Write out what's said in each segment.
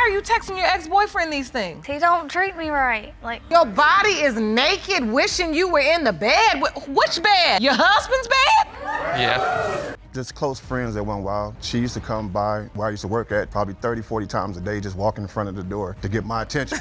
are you texting your ex-boyfriend these things? He don't treat me right. Like, your body is naked, wishing you were in the bed. Which bed? Your husband's bed? Yeah. Just close friends at one while. She used to come by where I used to work at probably 30, 40 times a day, just walking in front of the door to get my attention.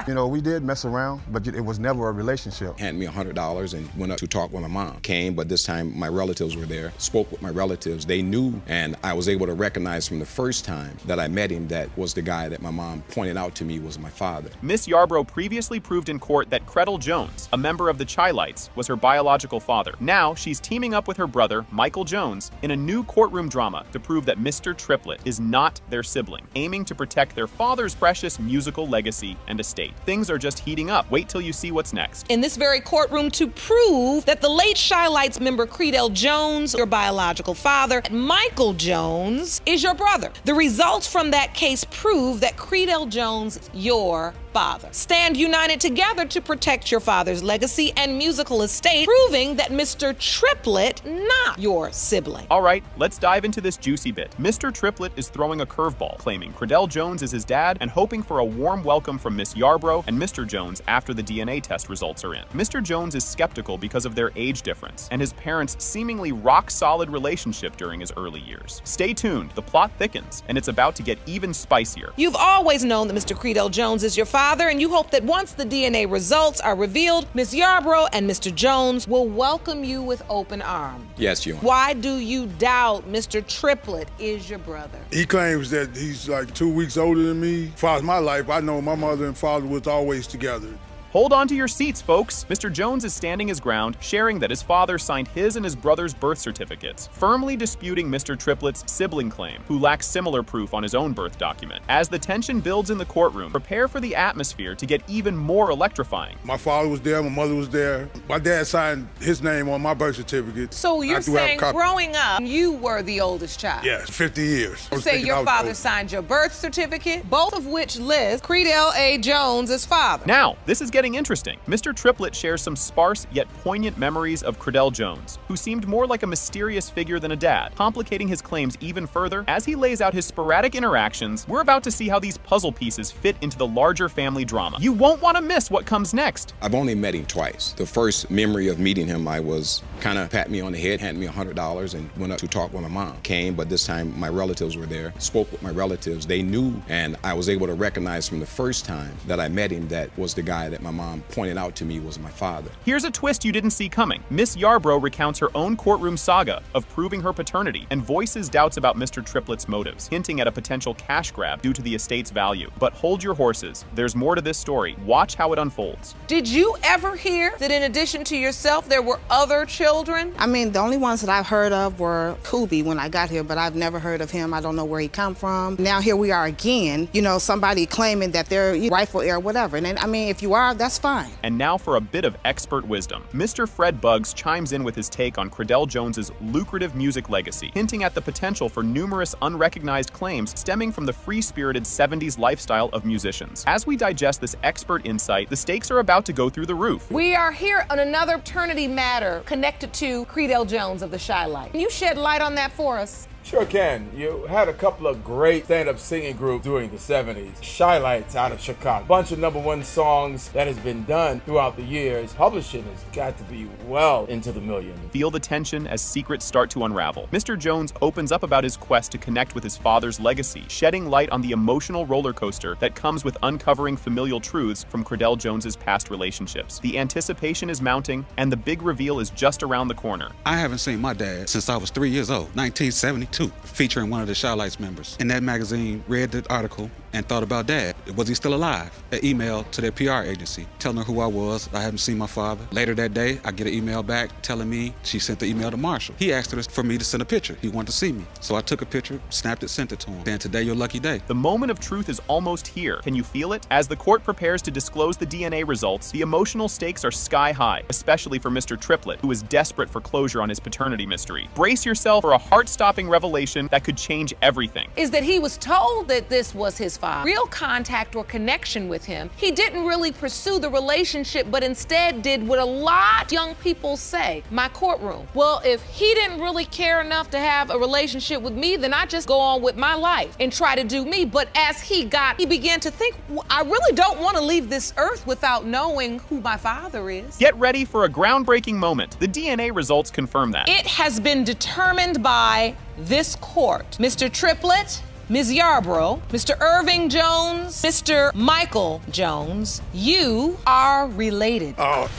You know, we did mess around, but it was never a relationship. Handed me $100 and went up to talk with my mom. Came, but this time my relatives were there. Spoke with my relatives. They knew, and I was able to recognize from the first time that I met him that was the guy that my mom pointed out to me was my father. Miss Yarbrough previously proved in court that Credell Jones, a member of the Chi-Lites, was her biological father. Now she's teaming up with her brother, Michael Jones, in a new courtroom drama to prove that Mr. Triplett is not their sibling, aiming to protect their father's precious musical legacy and estate. Things are just heating up. Wait till you see what's next. In this very courtroom to prove that the late Chi-Lites member Credell Jones, your biological father, Michael Jones, is your brother. The results from that case prove that Credell Jones is your father. Stand united together to protect your father's legacy and musical estate, proving that Mr. Triplett not your sibling. All right, let's dive into this juicy bit. Mr. Triplett is throwing a curveball, claiming Credell Jones is his dad and hoping for a warm welcome from Miss Yarbrough and Mr. Jones after the DNA test results are in. Mr. Jones is skeptical because of their age difference and his parents' seemingly rock-solid relationship during his early years. Stay tuned, the plot thickens, and it's about to get even spicier. You've always known that Mr. Credell Jones is your father, and you hope that once the DNA results are revealed, Miss Yarbrough and Mr. Jones will welcome you with open arms. Yes, Your Honor. Why do you doubt Mr. Triplett is your brother? He claims that he's like 2 weeks older than me. As far as my life, I know my mother and father was always together. Hold on to your seats, folks. Mr. Jones is standing his ground, sharing that his father signed his and his brother's birth certificates, firmly disputing Mr. Triplett's sibling claim, who lacks similar proof on his own birth document. As the tension builds in the courtroom, prepare for the atmosphere to get even more electrifying. My father was there, my mother was there. My dad signed his name on my birth certificate. So you're saying growing up, you were the oldest child? Yes, 50 years. You say your father signed your birth certificate, both of which list Credell A. Jones as father. Now, this is getting interesting. Mr. Triplett shares some sparse yet poignant memories of Credell Jones, who seemed more like a mysterious figure than a dad. Complicating his claims even further, as he lays out his sporadic interactions, we're about to see how these puzzle pieces fit into the larger family drama. You won't want to miss what comes next. I've only met him twice. The first memory of meeting him, I was kind of pat me on the head, handed me $100 and went up to talk with my mom. Came, but this time my relatives were there. Spoke with my relatives. They knew, and I was able to recognize from the first time that I met him that was the guy that my mom pointed out to me was my father. Here's a twist you didn't see coming. Miss Yarbrough recounts her own courtroom saga of proving her paternity and voices doubts about Mr. Triplett's motives, hinting at a potential cash grab due to the estate's value. But hold your horses. There's more to this story. Watch how it unfolds. Did you ever hear that in addition to yourself, there were other children? I mean, the only ones that I've heard of were Kubi when I got here, but I've never heard of him. I don't know where he come from. Now here we are again, you know, somebody claiming that they're rightful heir, whatever. And then, I mean, if you are, that's fine. And now for a bit of expert wisdom. Mr. Fred Buggs chimes in with his take on Credell Jones's lucrative music legacy, hinting at the potential for numerous unrecognized claims stemming from the free-spirited 70s lifestyle of musicians. As we digest this expert insight, the stakes are about to go through the roof. We are here on another paternity matter connected to Credell Jones of the Chi-Lites. Can you shed light on that for us? Sure can. You had a couple of great stand-up singing groups during the 70s. Chi-Lites out of Chicago. Bunch of #1 songs that has been done throughout the years. Publishing has got to be well into the millions. Feel the tension as secrets start to unravel. Mr. Jones opens up about his quest to connect with his father's legacy, shedding light on the emotional roller coaster that comes with uncovering familial truths from Credell Jones's past relationships. The anticipation is mounting, and the big reveal is just around the corner. I haven't seen my dad since I was 3 years old, 1972. Featuring one of the Chi-Lites members. In that magazine, read the article and thought about Dad. Was he still alive? An email to their PR agency telling her who I was. I haven't seen my father. Later that day, I get an email back telling me she sent the email to Marshall. He asked her for me to send a picture. He wanted to see me. So I took a picture, snapped it, sent it to him. Then today, your lucky day. The moment of truth is almost here. Can you feel it? As the court prepares to disclose the DNA results, the emotional stakes are sky high, especially for Mr. Triplett, who is desperate for closure on his paternity mystery. Brace yourself for a heart-stopping revelation revelation that could change everything. Is that he was told that this was his father. Real contact or connection with him. He didn't really pursue the relationship, but instead did what a lot of young people say, my courtroom. Well, if he didn't really care enough to have a relationship with me, then I just go on with my life and try to do me. But as he began to think, I really don't want to leave this earth without knowing who my father is. Get ready for a groundbreaking moment. The DNA results confirm that. It has been determined by this court. Mr. Triplett, Ms. Yarbrough, Mr. Irving Jones, Mr. Michael Jones, you are related. Oh.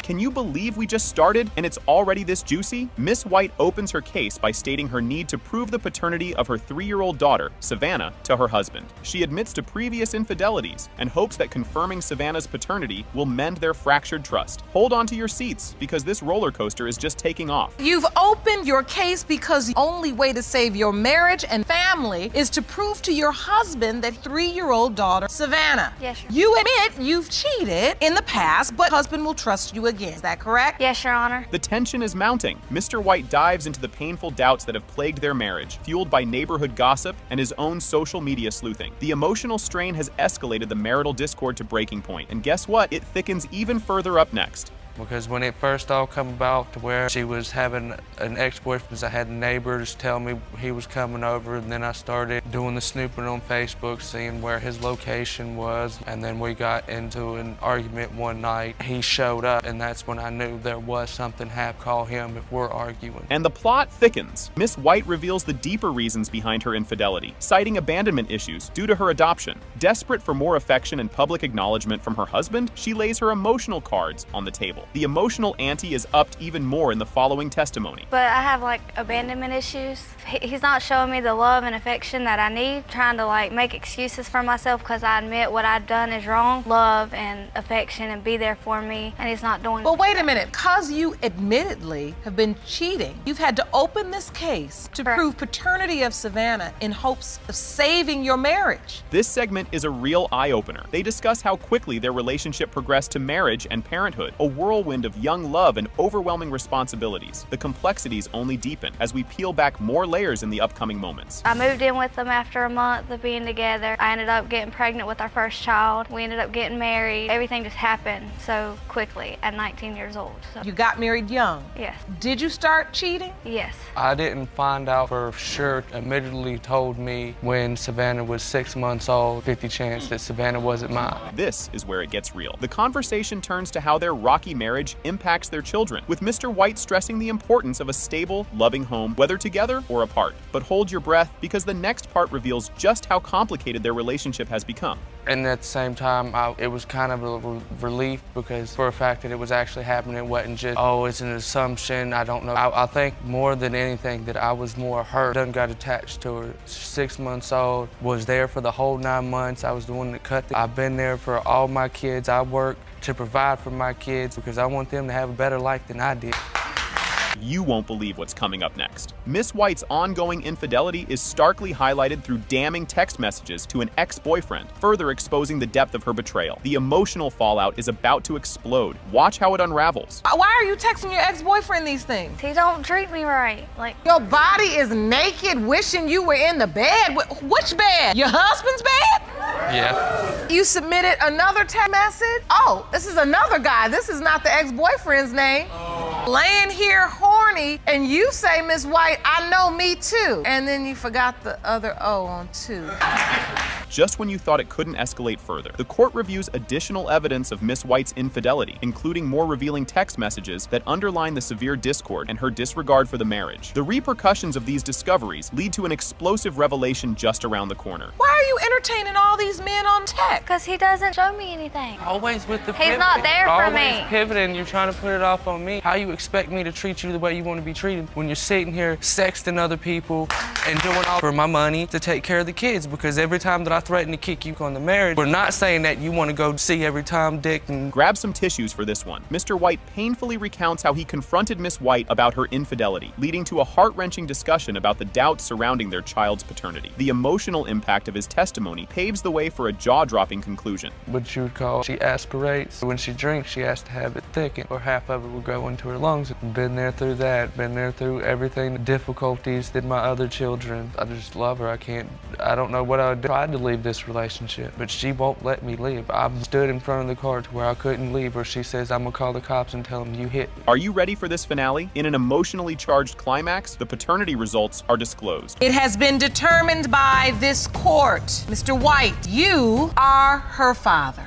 Can you believe we just started and it's already this juicy? Miss White opens her case by stating her need to prove the paternity of her 3-year-old daughter, Savannah, to her husband. She admits to previous infidelities and hopes that confirming Savannah's paternity will mend their fractured trust. Hold on to your seats because this roller coaster is just taking off. You've opened your case because the only way to save your marriage and family is to prove to your husband that 3-year-old daughter, Savannah. Yes, Your You admit you've cheated in the past, but husband will trust you again. Is that correct? Yes, Your Honor. The tension is mounting. Mr. White dives into the painful doubts that have plagued their marriage, fueled by neighborhood gossip and his own social media sleuthing. The emotional strain has escalated the marital discord to breaking point, and guess what? It thickens even further up next. Because when it first all come about to where she was having an ex-boyfriend, I had neighbors tell me he was coming over, and then I started doing the snooping on Facebook, seeing where his location was, and then we got into an argument one night. He showed up, and that's when I knew there was something happening. Call him if we're arguing. And the plot thickens. Miss White reveals the deeper reasons behind her infidelity, citing abandonment issues due to her adoption. Desperate for more affection and public acknowledgement from her husband, she lays her emotional cards on the table. The emotional ante is upped even more in the following testimony. But I have abandonment issues. He's not showing me the love and affection that I need, trying to make excuses for myself because I admit what I've done is wrong. Love and affection and be there for me, and he's not doing But wait a minute, because you admittedly have been cheating, you've had to open this case to Correct. prove paternity of Savannah in hopes of saving your marriage. This segment is a real eye-opener. They discuss how quickly their relationship progressed to marriage and parenthood, a whirlwind of young love and overwhelming responsibilities. The complexities only deepen as we peel back more layers in the upcoming moments. I moved in with them after a month of being together. I ended up getting pregnant with our first child. We ended up getting married. Everything just happened so quickly at 19 years old. So, You got married young. yes, Did you start cheating? yes. I didn't find out for sure. Admittedly told me when Savannah was 6 months old, 50 chance that Savannah wasn't mine. This is where it gets real. The conversation turns to how their rocky marriage impacts their children, with Mr. White stressing the importance of a stable, loving home, whether together or apart. But hold your breath, because the next part reveals just how complicated their relationship has become. And at the same time, it was kind of a relief because for a fact that it was actually happening, it wasn't just, oh, it's an assumption, I don't know. I think more than anything that I was more hurt. Done got attached to her. 6 months old, was there for the whole 9 months. I was the one that cut I've been there for all my kids. I work to provide for my kids because I want them to have a better life than I did. You won't believe what's coming up next. Miss White's ongoing infidelity is starkly highlighted through damning text messages to an ex-boyfriend, further exposing the depth of her betrayal. The emotional fallout is about to explode. Watch how it unravels. Why are you texting your ex-boyfriend these things? He don't treat me right. Your body is naked, wishing you were in the bed. Which bed? Your husband's bed? Yeah. You submitted another text message? Oh, this is another guy. This is not the ex-boyfriend's name. Laying here horny, and you say, Miss White, I know me too. And then you forgot the other O on two. Just when you thought it couldn't escalate further, the court reviews additional evidence of Miss White's infidelity, including more revealing text messages that underline the severe discord and her disregard for the marriage. The repercussions of these discoveries lead to an explosive revelation just around the corner. Why are you entertaining all these men on text? Because he doesn't show me anything. Always with the He's not there for me. Always pivoting, you're trying to put it off on me. How you expect me to treat you the way you want to be treated when you're sitting here sexting other people and doing all for my money to take care of the kids? Because every time that I threaten to kick you on the marriage, we're not saying that you want to go see every time Dick and... Grab some tissues for this one. Mr. White painfully recounts how he confronted Miss White about her infidelity, leading to a heart-wrenching discussion about the doubts surrounding their child's paternity. The emotional impact of his testimony paves the way for a jaw-dropping conclusion. What you would call, she aspirates. When she drinks, she has to have it thickened, or half of it will go into her lungs. Been there through that. dad, been there through everything, the difficulties that my other children. I just love her. I don't know what I would do. I tried to leave this relationship, but she won't let me leave. I've stood in front of the car to where I couldn't leave her. She says, I'm gonna call the cops and tell them you hit me. Are you ready for this finale? In an emotionally charged climax, the paternity results are disclosed. It has been determined by this court. Mr. White, you are her father.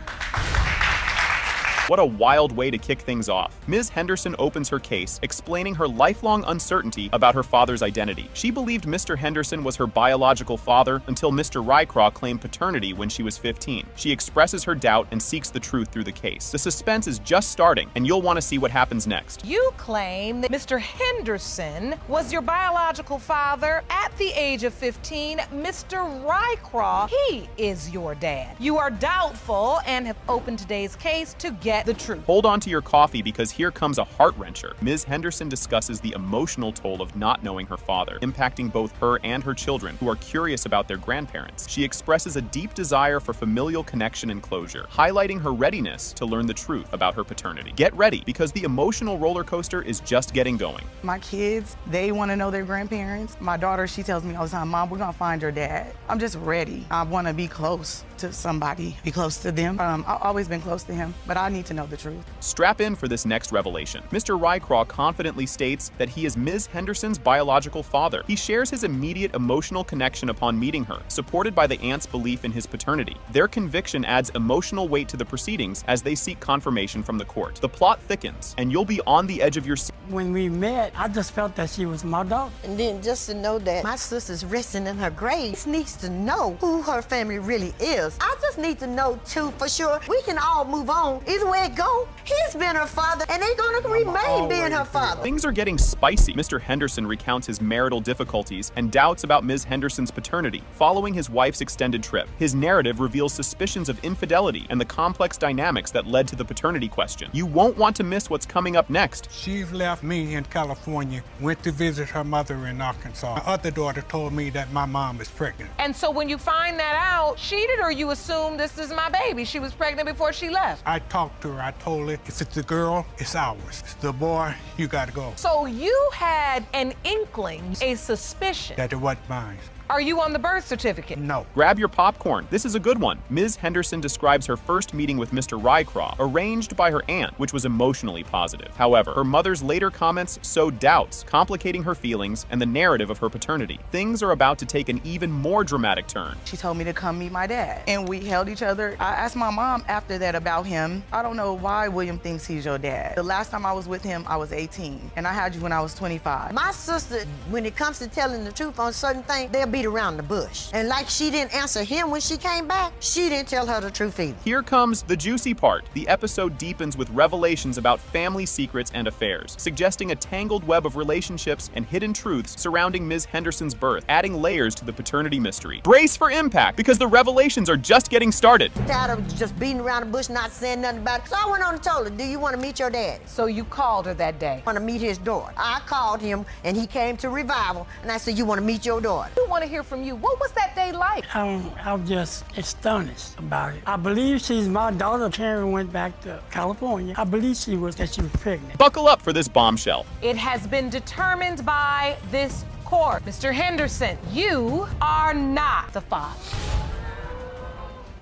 What a wild way to kick things off. Ms. Henderson opens her case, explaining her lifelong uncertainty about her father's identity. She believed Mr. Henderson was her biological father until Mr. Rycroft claimed paternity when she was 15. She expresses her doubt and seeks the truth through the case. The suspense is just starting, and you'll want to see what happens next. You claim that Mr. Henderson was your biological father at the age of 15. Mr. Rycroft, he is your dad. You are doubtful and have opened today's case to get the truth. Hold on to your coffee because here comes a heart-wrencher. Ms. Henderson discusses the emotional toll of not knowing her father, impacting both her and her children who are curious about their grandparents. She expresses a deep desire for familial connection and closure, highlighting her readiness to learn the truth about her paternity. Get ready because the emotional roller coaster is just getting going. My kids, they want to know their grandparents. My daughter, she tells me all the time, Mom, we're going to find your dad. I'm just ready. I want to be close to somebody, be close to them. I've always been close to him, but I need to know the truth. Strap in for this next revelation. Mr. Rycroft confidently states that he is Ms. Henderson's biological father. He shares his immediate emotional connection upon meeting her, supported by the aunt's belief in his paternity. Their conviction adds emotional weight to the proceedings as they seek confirmation from the court. The plot thickens, and you'll be on the edge of your seat. When we met, I just felt that she was my daughter. And then just to know that my sister's resting in her grave, she needs to know who her family really is. I just need to know, too, for sure. We can all move on. Either way it go, he's been her father, and they're gonna remain being her father. Things are getting spicy. Mr. Henderson recounts his marital difficulties and doubts about Ms. Henderson's paternity following his wife's extended trip. His narrative reveals suspicions of infidelity and the complex dynamics that led to the paternity question. You won't want to miss what's coming up next. She's left me in California, went to visit her mother in Arkansas. My other daughter told me that my mom is pregnant. And so when you find that out, cheated or you assume this is my baby? She was pregnant before she left. I talked to her. I told her, if it's a girl, it's ours. It's the boy, you gotta go. So you had an inkling, a suspicion. That it wasn't mine. Are you on the birth certificate? No. Grab your popcorn. This is a good one. Ms. Henderson describes her first meeting with Mr. Rycroft, arranged by her aunt, which was emotionally positive. However, her mother's later comments sowed doubts, complicating her feelings and the narrative of her paternity. Things are about to take an even more dramatic turn. She told me to come meet my dad, and we held each other. I asked my mom after that about him. I don't know why William thinks he's your dad. The last time I was with him, I was 18, and I had you when I was 25. My sister, when it comes to telling the truth on certain things, they'll beat around the bush. And like she didn't answer him when she came back, she didn't tell her the truth either. Here comes the juicy part. The episode deepens with revelations about family secrets and affairs, suggesting a tangled web of relationships and hidden truths surrounding Ms. Henderson's birth, adding layers to the paternity mystery. Brace for impact, because the revelations are just getting started. Tired of just beating around the bush, not saying nothing about it. So I went on and told her, do you want to meet your daddy? So you called her that day? I want to meet his daughter. I called him, and he came to Revival, and I said, you want to meet your daughter? We want to hear from you. What was that day like? I'm just astonished about it. I believe she's my daughter. Karen went back to California. I believe she was pregnant. Buckle up for this bombshell. It has been determined by this court. Mr. Henderson, you are not the father.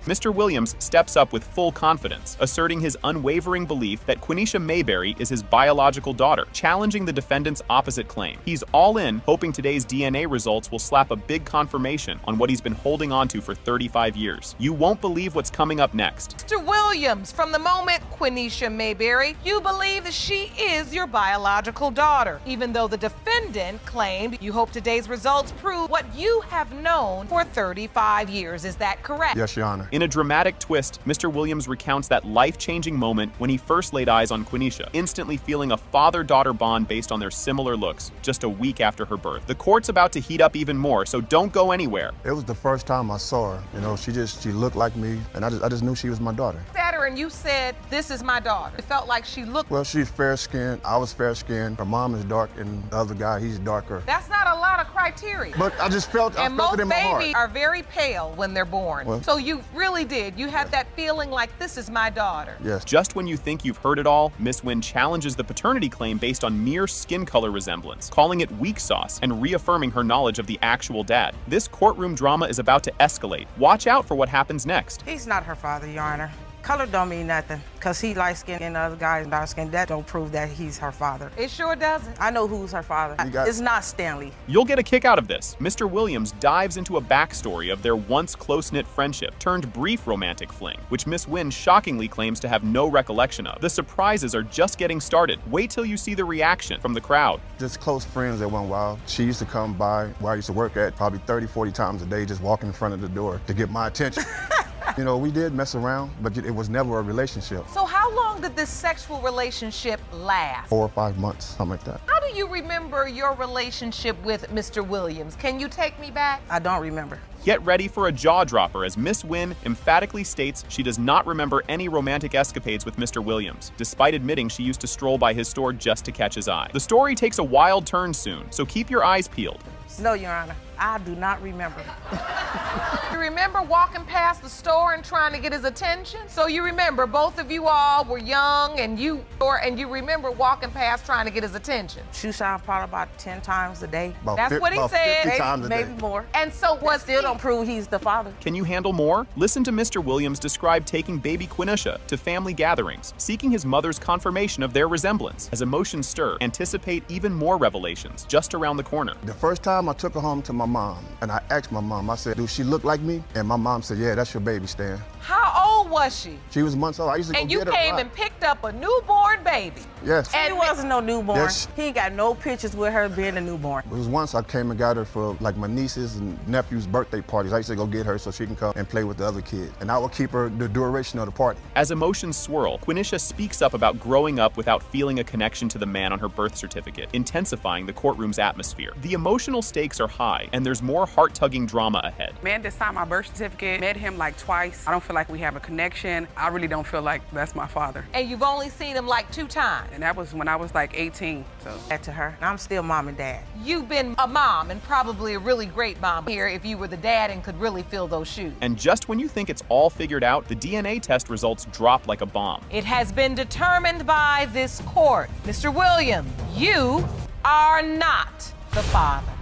Mr. Williams steps up with full confidence, asserting his unwavering belief that Quenisha Mayberry is his biological daughter, challenging the defendant's opposite claim. He's all in, hoping today's DNA results will slap a big confirmation on what he's been holding on to for 35 years. You won't believe what's coming up next. Mr. Williams, from the moment Quenisha Mayberry, you believe that she is your biological daughter, even though the defendant claimed you hope today's results prove what you have known for 35 years. Is that correct? Yes, Your Honor. In a dramatic twist, Mr. Williams recounts that life-changing moment when he first laid eyes on Quenisha, instantly feeling a father-daughter bond based on their similar looks, just a week after her birth. The court's about to heat up even more, so don't go anywhere. It was the first time I saw her. You know, she looked like me, and I just knew she was my daughter. Saturday her and you said, "This is my daughter"? It felt like she looked. Well, she's fair-skinned. I was fair-skinned. Her mom is dark, and the other guy, he's darker. That's not a lot of criteria. But I just felt, I and felt most it in my heart. babies are very pale when they're born. Well, so you really did. You had that feeling like, this is my daughter. Yes. Just when you think you've heard it all, Miss Wynn challenges the paternity claim based on mere skin color resemblance, calling it weak sauce and reaffirming her knowledge of the actual dad. This courtroom drama is about to escalate. Watch out for what happens next. He's not her father, Your Honor. Color don't mean nothing, because he light-skinned and the other guy is dark-skinned. That don't prove that he's her father. It sure doesn't. I know who's her father. It's not Stanley. You'll get a kick out of this. Mr. Williams dives into a backstory of their once close-knit friendship turned brief romantic fling, which Miss Wynn shockingly claims to have no recollection of. The surprises are just getting started. Wait till you see the reaction from the crowd. Just close friends at one while. She used to come by where I used to work at probably 30, 40 times a day, just walking in front of the door to get my attention. You know, we did mess around, but it was never a relationship. So how long did this sexual relationship last? 4 or 5 months, something like that. How do you remember your relationship with Mr. Williams? Can you take me back? I don't remember. Get ready for a jaw dropper as Miss Wynn emphatically states she does not remember any romantic escapades with Mr. Williams, despite admitting she used to stroll by his store just to catch his eye. The story takes a wild turn soon, so keep your eyes peeled. No, Your Honor, I do not remember. You remember walking past the store and trying to get his attention? So you remember both of you all were young and you remember walking past trying to get his attention? Shoe shine probably about 10 times a day. That's what he said. 50 times a day. Maybe more. And so what Still don't prove he's the father. Can you handle more? Listen to Mr. Williams describe taking baby Quenisha to family gatherings, seeking his mother's confirmation of their resemblance. As emotions stir, anticipate even more revelations just around the corner. The first time I took her home to my mom, and I asked my mom, I said, "Do she look like me?" And my mom said, "Yeah, that's your baby, Stan." How old was she? She was months old. I used to go And you get her came a lot. and picked up a newborn baby. Yes. And he wasn't no newborn. Yes. He ain't got no pictures with her being a newborn. It was once I came and got her for like my nieces and nephews' birthday parties. I used to go get her so she can come and play with the other kids. And I would keep her the duration of the party. As emotions swirl, Quenisha speaks up about growing up without feeling a connection to the man on her birth certificate, intensifying the courtroom's atmosphere. The emotional stakes are high, and there's more heart-tugging drama ahead. Man that signed my birth certificate, met him like twice. I don't feel like we have a connection. I really don't feel like that's my father. And you've only seen him like 2 times. And that was when I was like 18, so. That to her. I'm still mom and dad. You've been a mom and probably a really great mom here if you were the dad and could really fill those shoes. And just when you think it's all figured out, the DNA test results drop like a bomb. It has been determined by this court. Mr. Williams, you are not the father.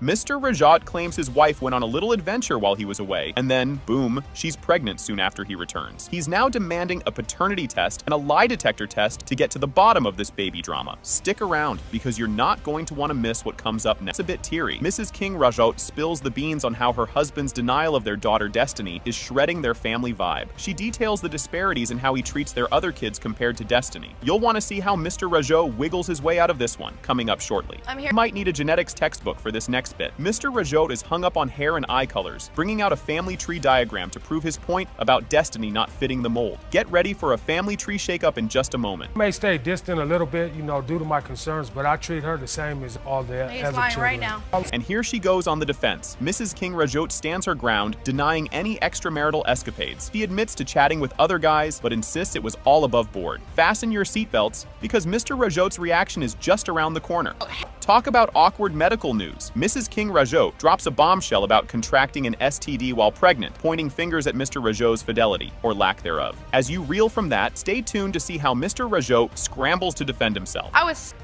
Mr. Rajat claims his wife went on a little adventure while he was away, and then, boom, she's pregnant soon after he returns. He's now demanding a paternity test and a lie detector test to get to the bottom of this baby drama. Stick around, because you're not going to want to miss what comes up next. It's a bit teary. Mrs. King Rajat spills the beans on how her husband's denial of their daughter Destiny is shredding their family vibe. She details the disparities in how he treats their other kids compared to Destiny. You'll want to see how Mr. Rajat wiggles his way out of this one, coming up shortly. You might need a genetics textbook for this next bit. Mr. Rajot is hung up on hair and eye colors, bringing out a family tree diagram to prove his point about Destiny not fitting the mold. Get ready for a family tree shakeup in just a moment. I may stay distant a little bit, due to my concerns, but I treat her the same as all the other children. Right now. And here she goes on the defense. Mrs. King Rajot stands her ground, denying any extramarital escapades. She admits to chatting with other guys, but insists it was all above board. Fasten your seatbelts, because Mr. Rajot's reaction is just around the corner. Talk about awkward medical news. Mrs. King Rajot drops a bombshell about contracting an STD while pregnant, pointing fingers at Mr. Rajot's fidelity, or lack thereof. As you reel from that, stay tuned to see how Mr. Rajot scrambles to defend himself.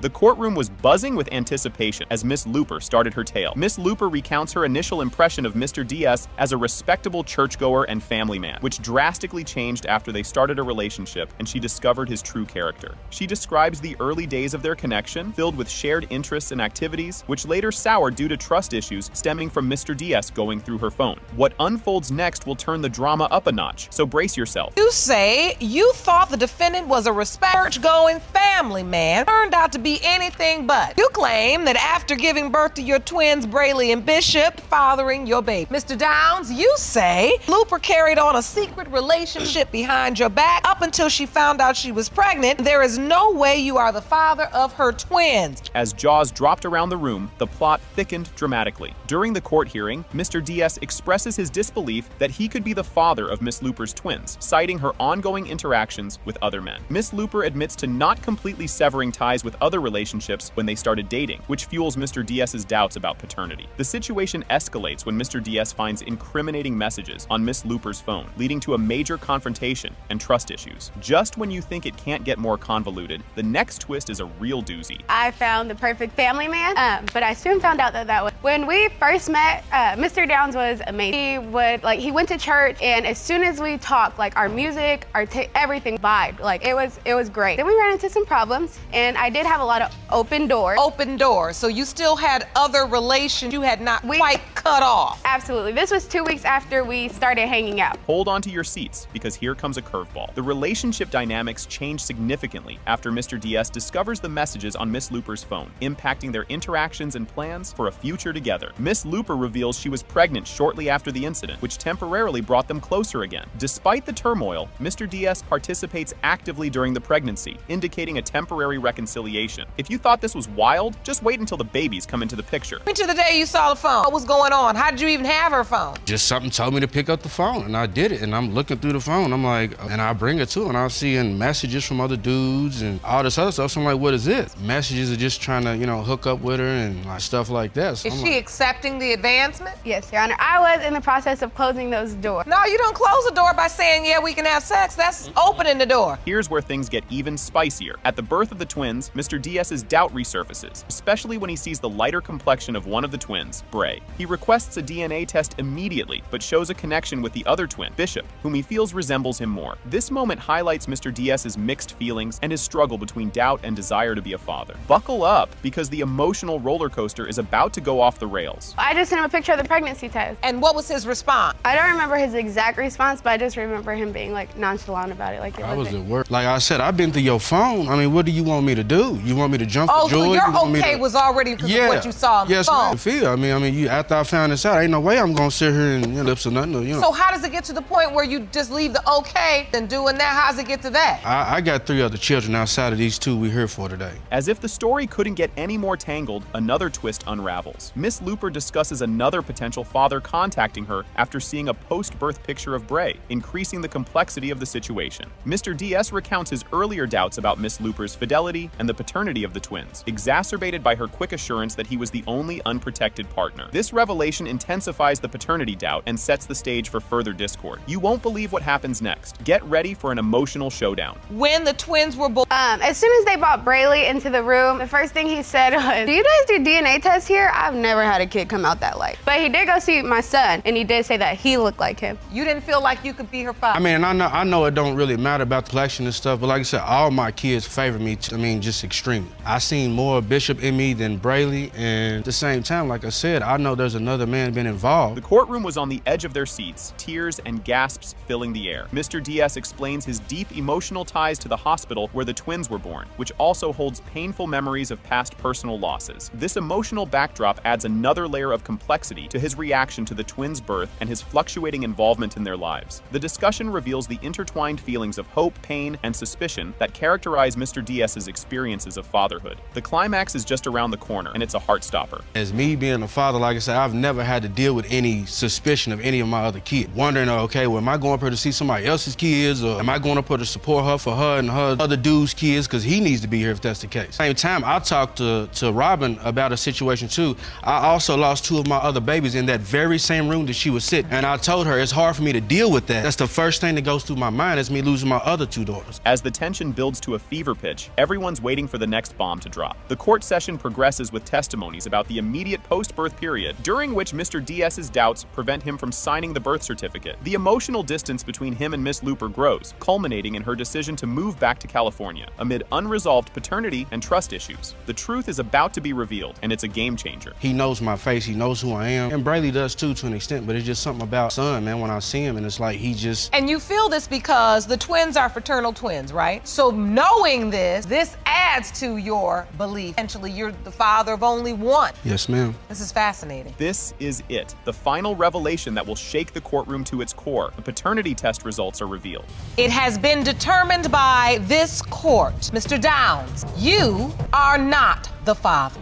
The courtroom was buzzing with anticipation as Miss Looper started her tale. Miss Looper recounts her initial impression of Mr. Diaz as a respectable churchgoer and family man, which drastically changed after they started a relationship and she discovered his true character. She describes the early days of their connection, filled with shared interests and activities, which later soured due to trust issues stemming from Mr. Diaz going through her phone. What unfolds next will turn the drama up a notch, so brace yourself. You say you thought the defendant was a church-going family man. Turned out to be anything but. You claim that after giving birth to your twins, Brayley and Bishop, fathering your baby. Mr. Downs, you say Looper carried on a secret relationship behind your back up until she found out she was pregnant. There is no way you are the father of her twins. As jaws dropped around the room, the plot thickened dramatically. During the court hearing, Mr. Diaz expresses his disbelief that he could be the father of Miss Looper's twins, citing her ongoing interactions with other men. Miss Looper admits to not completely severing ties with other relationships when they started dating, which fuels Mr. Diaz's doubts about paternity. The situation escalates when Mr. Diaz finds incriminating messages on Miss Looper's phone, leading to a major confrontation and trust issues. Just when you think it can't get more convoluted, the next twist is a real doozy. I found the perfect family man, but I soon found out that was when we first met. Mr. Downs was amazing. He went to church, and as soon as we talked, like our music, everything vibed. Like it was great. Then we ran into some problems, and I did have a lot of open doors. Open doors. So you still had other relations you had not quite cut off. Absolutely. This was 2 weeks after we started hanging out. Hold on to your seats, because here comes a curveball. The relationship dynamics change significantly after Mr. Diaz discovers the messages on Miss Looper's phone, impacting their interactions and plans for a future together. Miss Looper reveals she was pregnant shortly after the incident, which temporarily brought them closer again. Despite the turmoil, Mr. Diaz participates actively during the pregnancy, indicating a temporary reconciliation. If you thought this was wild, just wait until the babies come into the picture. Into the day you saw the phone. What was going on? How did you even have her phone? Just something told me to pick up the phone, and I did it. And I'm looking through the phone. I'm like, and I bring it to her, and I'm seeing messages from other dudes and all this other stuff. So I'm like, what is this? Messages are just trying to, hook up with her and like stuff like that. So Is she accepting the advancement? Yes, Your Honor. I was in the process of closing those doors. No, you don't close the door by saying, yeah, we can have sex. That's opening the door. Here's where things get even spicier. At the birth of the twins, Mr. Diaz's doubt resurfaces, especially when he sees the lighter complexion of one of the twins, Bray. He requests a DNA test immediately, but shows a connection with the other twin, Bishop, whom he feels resembles him more. This moment highlights Mr. Diaz's mixed feelings and his struggle between doubt and desire to be a father. Buckle up, because the emotional roller coaster is about to go off the rails. I just sent him a picture of the pregnancy test. And what was his response? I don't remember his exact response, but I just remember him being nonchalant about it. I was at work. Like I said, I've been through your phone. I mean, what do you want me to do? You want me to jump for joy? So your okay was already because of what you saw on the phone? Yes, ma'am. I mean, after I found this out, ain't no way I'm gonna sit here and lips or nothing. So how does it get to the point where you just leave the okay and doing that? How does it get to that? I got 3 other children outside of these 2 we're here for today. As if the story couldn't get any more tangled, another twist unravels. Miss Looper discusses another potential father contacting her after seeing a post-birth picture of Bray, increasing the complexity of the situation. Mr. Diaz recounts his earlier doubts about Miss Looper's fidelity and the paternity of the twins, exacerbated by her quick assurance that he was the only unprotected partner. This revelation intensifies the paternity doubt and sets the stage for further discord. You won't believe what happens next. Get ready for an emotional showdown. When the twins were born, as soon as they brought Brayley into the room, the first thing he said was, "Do you guys do DNA tests here? I've never had a kid come out that light." But he did go see my son, and he did say that he looked like him. You didn't feel like you could be her father? I mean, I know it don't really matter about the collection and stuff, but like I said, all my kids favor me, just extremely. I seen more Bishop in me than Brayley, and at the same time, like I said, I know there's another man been involved. The courtroom was on the edge of their seats, tears and gasps filling the air. Mr. Diaz explains his deep emotional ties to the hospital where the twins were born, which also holds painful memories of past personal losses. This emotional backdrop adds another layer of complexity to his reaction to the twins' birth and his fluctuating involvement in their lives. The discussion reveals the intertwined feelings of hope, pain, and suspicion that characterize Mr. Diaz's experiences of fatherhood. The climax is just around the corner, and it's a heart-stopper. As me being a father, like I said, I've never had to deal with any suspicion of any of my other kids. Wondering, okay, well, am I going up here to see somebody else's kids, or am I going up here to support her for her and her other dude's kids, because he needs to be here if that's the case. Same time, I talked to Robin about a situation too. I also lost 2 of my other babies in that very same room that she was sitting, and I told her it's hard for me to deal with that. That's the first thing that goes through my mind, is me losing my other 2 daughters. As the tension builds to a fever pitch, everyone's waiting for the next bomb to drop. The court session progresses with testimonies about the immediate post-birth period, during which Mr. Diaz's doubts prevent him from signing the birth certificate. The emotional distance between him and Miss Looper grows, culminating in her decision to move back to California, amid unresolved paternity and trust issues. The truth is about to be revealed, and it's a game changer. He knows my face, he knows who I am, and Brayley does too, to an extent, but it's just something about son, man, when I see him, and it's like he just... And you feel this because the twins are fraternal twins, right? So knowing this adds to your belief. Essentially, you're the father of only one. Yes, ma'am. This is fascinating. This is it, the final revelation that will shake the courtroom to its core. The paternity test results are revealed. It has been determined by this court, Mr. Downs, you are not the father.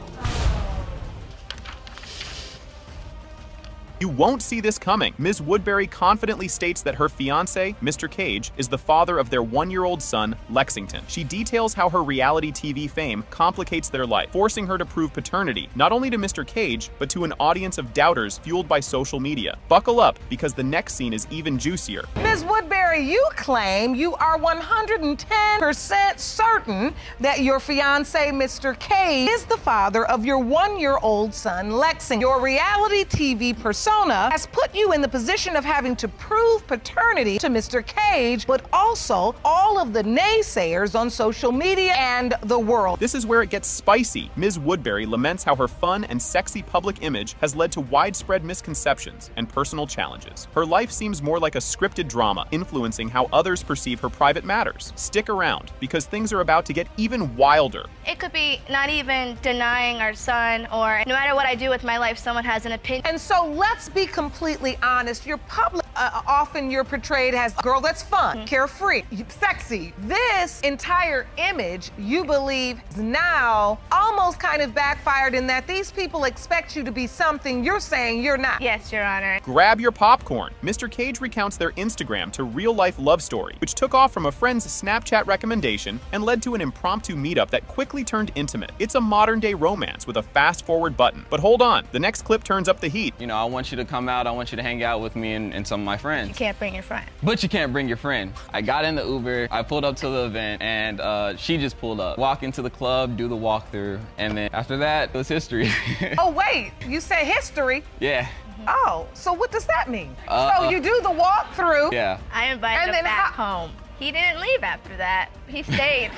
You won't see this coming. Ms. Woodbury confidently states that her fiancé, Mr. Cage, is the father of their 1-year-old son, Lexington. She details how her reality TV fame complicates their life, forcing her to prove paternity, not only to Mr. Cage, but to an audience of doubters fueled by social media. Buckle up, because the next scene is even juicier. Ms. Woodbury, you claim you are 110% certain that your fiancé, Mr. Cage, is the father of your 1-year-old son, Lexington. Your reality TV persona has put you in the position of having to prove paternity to Mr. Cage, but also all of the naysayers on social media and the world. This is where it gets spicy. Ms. Woodbury laments how her fun and sexy public image has led to widespread misconceptions and personal challenges. Her life seems more like a scripted drama, influencing how others perceive her private matters. Stick around, because things are about to get even wilder. It could be not even denying our son, or no matter what I do with my life, someone has an opinion. And so let's be completely honest. Your public, often you're portrayed as a girl that's fun, carefree, sexy. This entire image, you believe, is now almost kind of backfired in that these people expect you to be something you're saying you're not. Yes, Your Honor. Grab your popcorn. Mr. Cage recounts their Instagram to real-life love story, which took off from a friend's Snapchat recommendation and led to an impromptu meetup that quickly turned intimate. It's a modern-day romance with a fast-forward button. But hold on, the next clip turns up the heat. You know, I want you to come out, I want you to hang out with me and some of my friends. You can't bring your friend. But you can't bring your friend. I got in the Uber, I pulled up to the event, and she just pulled up. Walk into the club, do the walkthrough, and then after that, it was history. Oh, wait, you said history? Yeah. Oh, so what does that mean? So you do the walkthrough. Yeah. I invited him back home. He didn't leave after that. He stayed.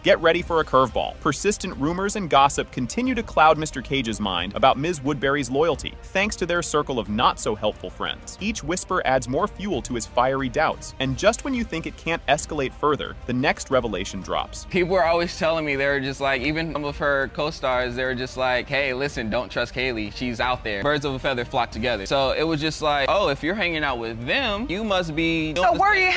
Get ready for a curveball. Persistent rumors and gossip continue to cloud Mr. Cage's mind about Ms. Woodbury's loyalty, thanks to their circle of not-so-helpful friends. Each whisper adds more fuel to his fiery doubts, and just when you think it can't escalate further, the next revelation drops. People were always telling me, they were just like, even some of her co-stars, they were just like, hey, listen, don't trust Kaylee, she's out there. Birds of a feather flock together. So it was just like, oh, if you're hanging out with them, you must be... So were you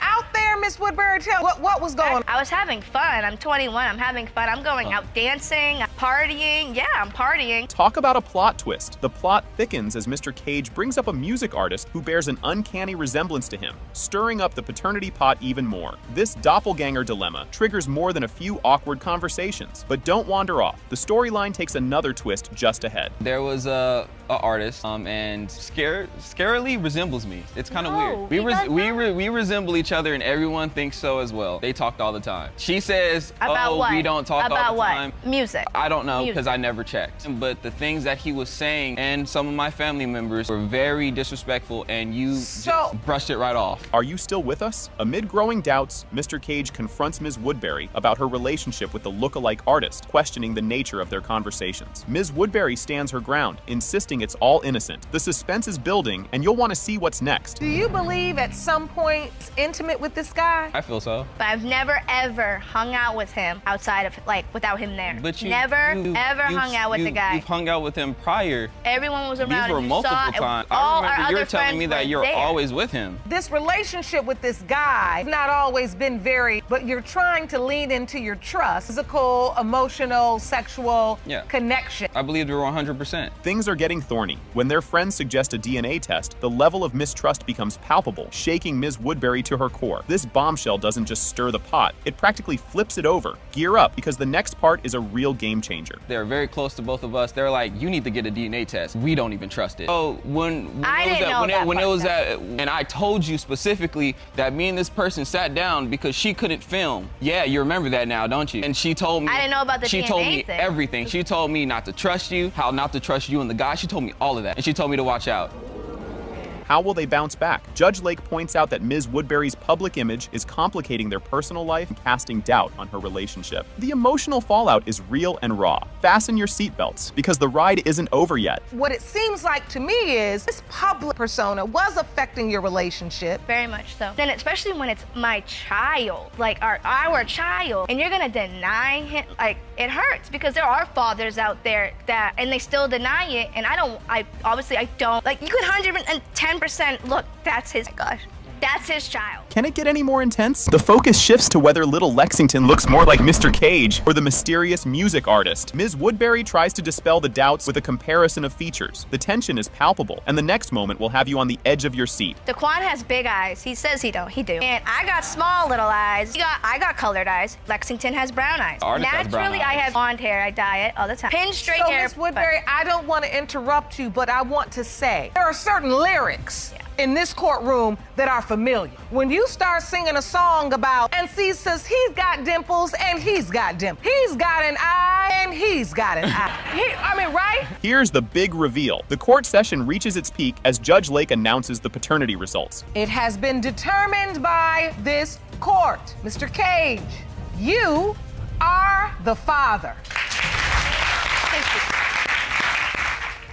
out there, Miss Woodbury? Tell what was going on? I was having fun. I'm 21, I'm having fun. I'm going out dancing, partying. Yeah, I'm partying. Talk about a plot twist. The plot thickens as Mr. Cage brings up a music artist who bears an uncanny resemblance to him, stirring up the paternity pot even more. This doppelganger dilemma triggers more than a few awkward conversations. But don't wander off. The storyline takes another twist just ahead. There was a artist and scarily resembles me. It's kind of weird. We resemble each other, and everyone thinks so as well. They talked all the time. She says, about what? We don't talk about all the time. What? Music. I don't know, because I never checked. But the things that he was saying and some of my family members were very disrespectful, and you just brushed it right off. Are you still with us? Amid growing doubts, Mr. Cage confronts Ms. Woodbury about her relationship with the look-alike artist, questioning the nature of their conversations. Ms. Woodbury stands her ground, insisting it's all innocent. The suspense is building, and you'll want to see what's next. Do you believe at some point intimate with this guy? I feel so. But I've never ever hung out with him outside of, like, without him there. But you never ever hung out with the guy. You've hung out with him prior. Everyone was around. These were and multiple saw, times. All I our remember you're other telling me that you're there. always with him. This relationship with this guy has not always been very, but you're trying to lean into your trust, physical, emotional, sexual connection. I believe you're 100%. Things are getting thorny. When their friends suggest a DNA test, the level of mistrust becomes palpable, shaking Ms. Woodbury to her core. This bombshell doesn't just stir the pot, it practically flips it over. Gear up, because the next part is a real game changer. They're very close to both of us. They're like, you need to get a DNA test. We don't even trust it. So when it was that, and I told you specifically that me and this person sat down because she couldn't film. Yeah, you remember that now, don't you? And she told me. I didn't know about the DNA She told me thing. everything. She told me not to trust you, how not to trust you and the guy. She told me all of that, and she told me to watch out. How will they bounce back? Judge Lake points out that Ms. Woodbury's public image is complicating their personal life and casting doubt on her relationship. The emotional fallout is real and raw. Fasten your seatbelts, because the ride isn't over yet. What it seems like to me is this public persona was affecting your relationship. Very much so. And especially when it's my child, like our child, and you're gonna deny him, like, it hurts, because there are fathers out there that, and they still deny it, and I obviously I don't. Like, you could 110% look, that's his, gosh. That's his child. Can it get any more intense? The focus shifts to whether little Lexington looks more like Mr. Cage or the mysterious music artist. Ms. Woodbury tries to dispel the doubts with a comparison of features. The tension is palpable, and the next moment will have you on the edge of your seat. Daquan has big eyes. He says he don't. He do. And I got small little eyes. I got colored eyes. Lexington has brown eyes. Naturally, I have blonde hair. I dye it all the time. Pin straight hair. Ms. Woodbury, I don't want to interrupt you, but I want to say there are certain lyrics in this courtroom that are familiar. When you start singing a song about, and C says he's got dimples and he's got dimples. He's got an eye and he's got an eye. Right? Here's the big reveal. The court session reaches its peak as Judge Lake announces the paternity results. It has been determined by this court. Mr. Cage, you are the father. Thank you.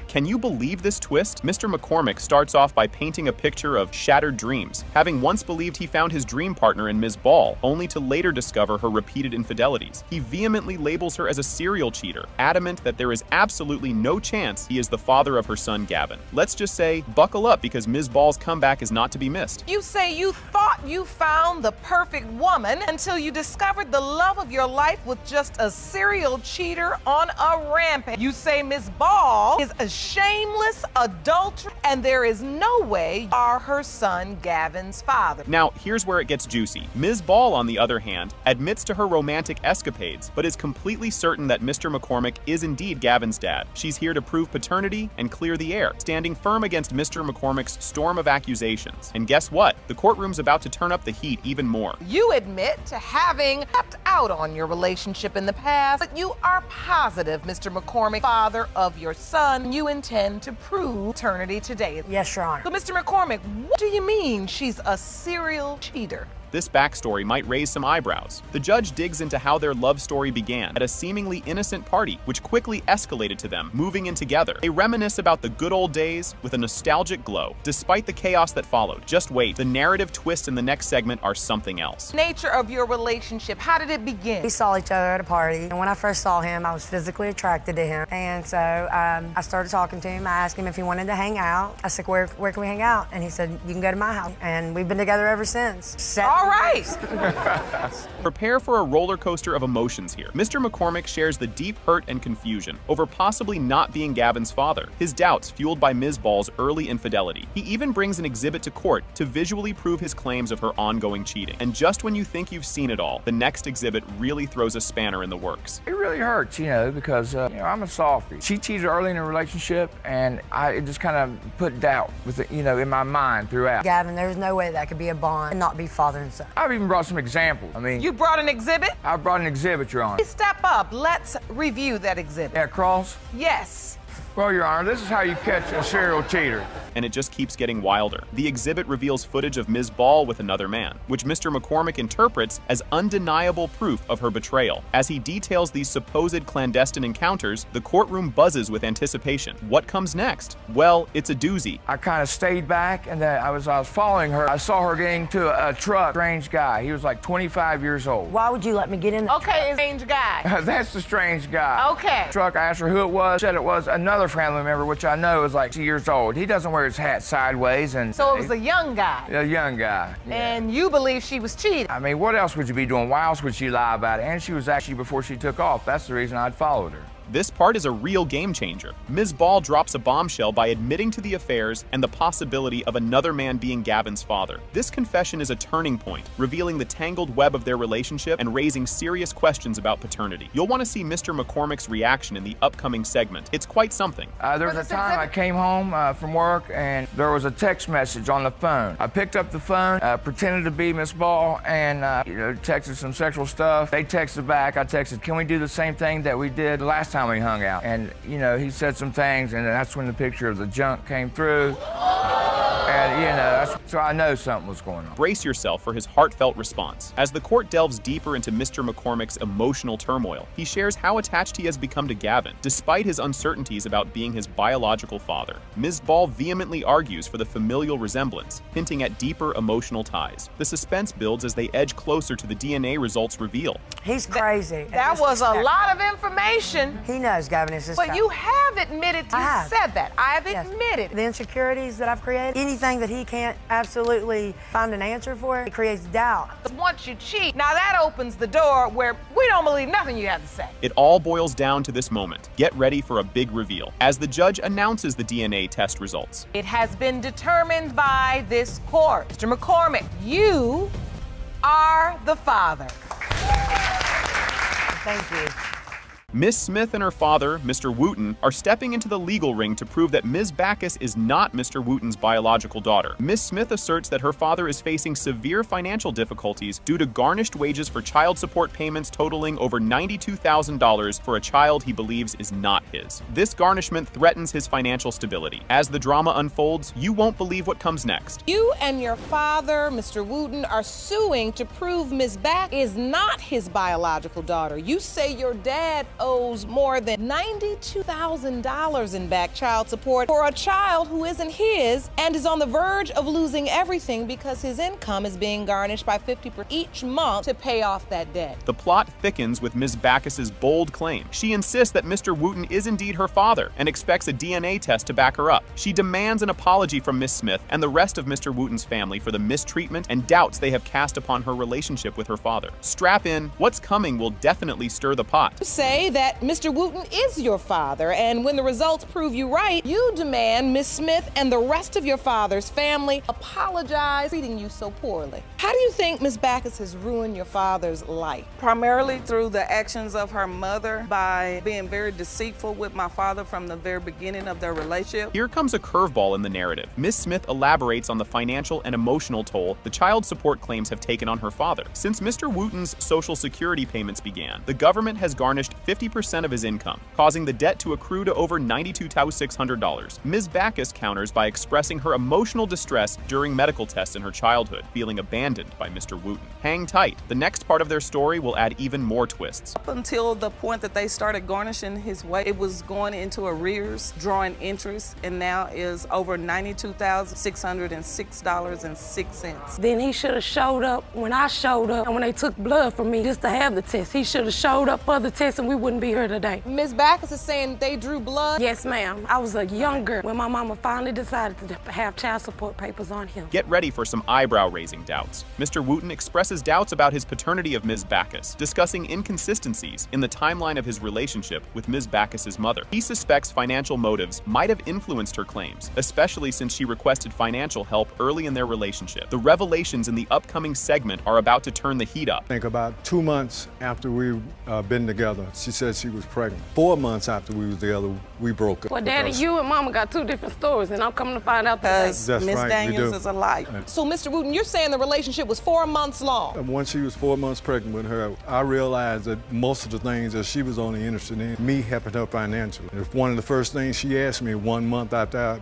Can you believe this twist? Mr. McCormick starts off by painting a picture of shattered dreams, having once believed he found his dream partner in Ms. Ball, only to later discover her repeated infidelities. He vehemently labels her as a serial cheater, adamant that there is absolutely no chance he is the father of her son, Gavin. Let's just say, buckle up, because Ms. Ball's comeback is not to be missed. You say you thought you found the perfect woman until you discovered the love of your life with just a serial cheater on a rampage. You say Ms. Ball is a shameless adulterer, and there is no way you are her son Gavin's father. Now, here's where it gets juicy. Ms. Ball, on the other hand, admits to her romantic escapades, but is completely certain that Mr. McCormick is indeed Gavin's dad. She's here to prove paternity and clear the air, standing firm against Mr. McCormick's storm of accusations. And guess what? The courtroom's about to turn up the heat even more. You admit to having kept out on your relationship in the past, but you are positive Mr. McCormick, father of your son. You intend to prove paternity today. Yes, Your Honor. So, Mr. McCormick, what do you mean she's a serial cheater? This backstory might raise some eyebrows. The judge digs into how their love story began at a seemingly innocent party, which quickly escalated to them moving in together. They reminisce about the good old days with a nostalgic glow, despite the chaos that followed. Just wait, the narrative twists in the next segment are something else. Nature of your relationship, how did it begin? We saw each other at a party, and when I first saw him, I was physically attracted to him. And so I started talking to him. I asked him if he wanted to hang out. I said, where can we hang out? And he said, you can go to my house. And we've been together ever since. All right. Prepare for a roller coaster of emotions here. Mr. McCormick shares the deep hurt and confusion over possibly not being Gavin's father, his doubts fueled by Ms. Ball's early infidelity. He even brings an exhibit to court to visually prove his claims of her ongoing cheating. And just when you think you've seen it all, the next exhibit really throws a spanner in the works. It really hurts, because I'm a softie. She cheated early in a relationship, and it just kind of put doubt with it, in my mind throughout. Gavin, there's no way that could be a bond and not be father and son. I've even brought some examples. You brought an exhibit? I brought an exhibit, Your Honor. Please step up. Let's review that exhibit. Yeah, Cross? Yes. Well, Your Honor, this is how you catch a serial cheater. And it just keeps getting wilder. The exhibit reveals footage of Ms. Ball with another man, which Mr. McCormick interprets as undeniable proof of her betrayal. As he details these supposed clandestine encounters, the courtroom buzzes with anticipation. What comes next? Well, it's a doozy. I kind of stayed back, and then I was following her. I saw her getting to a truck. Strange guy. He was like 25 years old. Why would you let me get in? Okay, strange guy. That's the strange guy. Okay. Truck. I asked her who it was. Said it was another family member, which I know is like 2 years old. He doesn't wear his hat sideways, and so it was a young guy. A young guy. Yeah. And you believe she was cheating. I mean, what else would you be doing? Why else would she lie about it? And she was actually before she took off. That's the reason I'd followed her. This part is a real game changer. Ms. Ball drops a bombshell by admitting to the affairs and the possibility of another man being Gavin's father. This confession is a turning point, revealing the tangled web of their relationship and raising serious questions about paternity. You'll want to see Mr. McCormick's reaction in the upcoming segment. It's quite something. There was a time I came home from work, and there was a text message on the phone. I picked up the phone, pretended to be Miss Ball, and texted some sexual stuff. They texted back. I texted, can we do the same thing that we did last time we hung out? And he said some things, and that's when the picture of the junk came through. And so I know something was going on. Brace yourself for his heartfelt response. As the court delves deeper into Mr. McCormick's emotional turmoil, he shares how attached he has become to Gavin, despite his uncertainties about being his biological father. Ms. Ball vehemently argues for the familial resemblance, hinting at deeper emotional ties. The suspense builds as they edge closer to the DNA results reveal. He's crazy. That was a lot of information. He knows Gavin is his But child. you have admitted, you said that. I've admitted. The insecurities that I've created, anything anything that he can't absolutely find an answer for, it creates doubt. Once you cheat, now that opens the door where we don't believe nothing you have to say. It all boils down to this moment. Get ready for a big reveal as the judge announces the DNA test results. It has been determined by this court. Mr. McCormick, you are the father. Thank you. Miss Smith and her father, Mr. Wooten, are stepping into the legal ring to prove that Ms. Backus is not Mr. Wooten's biological daughter. Miss Smith asserts that her father is facing severe financial difficulties due to garnished wages for child support payments totaling over $92,000 for a child he believes is not his. This garnishment threatens his financial stability. As the drama unfolds, you won't believe what comes next. You and your father, Mr. Wooten, are suing to prove Ms. Back is not his biological daughter. You say your dad owes more than $92,000 in back child support for a child who isn't his and is on the verge of losing everything because his income is being garnished by 50% each month to pay off that debt. The plot thickens with Ms. Backus's bold claim. She insists that Mr. Wooten is indeed her father and expects a DNA test to back her up. She demands an apology from Miss Smith and the rest of Mr. Wooten's family for the mistreatment and doubts they have cast upon her relationship with her father. Strap in, what's coming will definitely stir the pot. You say that Mr. Wooten is your father, and when the results prove you right, you demand Miss Smith and the rest of your father's family apologize for treating you so poorly. How do you think Miss Backus has ruined your father's life? Primarily through the actions of her mother by being very deceitful with my father from the very beginning of their relationship. Here comes a curveball in the narrative. Miss Smith elaborates on the financial and emotional toll the child support claims have taken on her father. Since Mr. Wooten's Social Security payments began, the government has garnished 50% of his income, causing the debt to accrue to over $92,600. Ms. Backus counters by expressing her emotional distress during medical tests in her childhood, feeling abandoned by Mr. Wooten. Hang tight. The next part of their story will add even more twists. Up until the point that they started garnishing his way, it was going into arrears, drawing interest, and now is over $92,606.06. Then he should have showed up when I showed up, and when they took blood from me just to have the test. He should have showed up for the test and we wouldn't be here today. Ms. Backus is saying they drew blood? Yes, ma'am. I was a young girl when my mama finally decided to have child support papers on him. Get ready for some eyebrow-raising doubts. Mr. Wooten expresses doubts about his paternity of Ms. Backus, discussing inconsistencies in the timeline of his relationship with Ms. Backus's mother. He suspects financial motives might have influenced her claims, especially since she requested financial help early in their relationship. The revelations in the upcoming segment are about to turn the heat up. I think about 2 months after we've been together, she said she was pregnant. 4 months after we was together, we broke up. Well, Daddy, you and Mama got two different stories, and I'm coming to find out today. Miss Daniels is a liar. So, Mr. Wooten, you're saying the relationship was 4 months long? And once she was 4 months pregnant with her, I realized that most of the things that she was only interested in, me helping her financially. And one of the first things she asked me 1 month after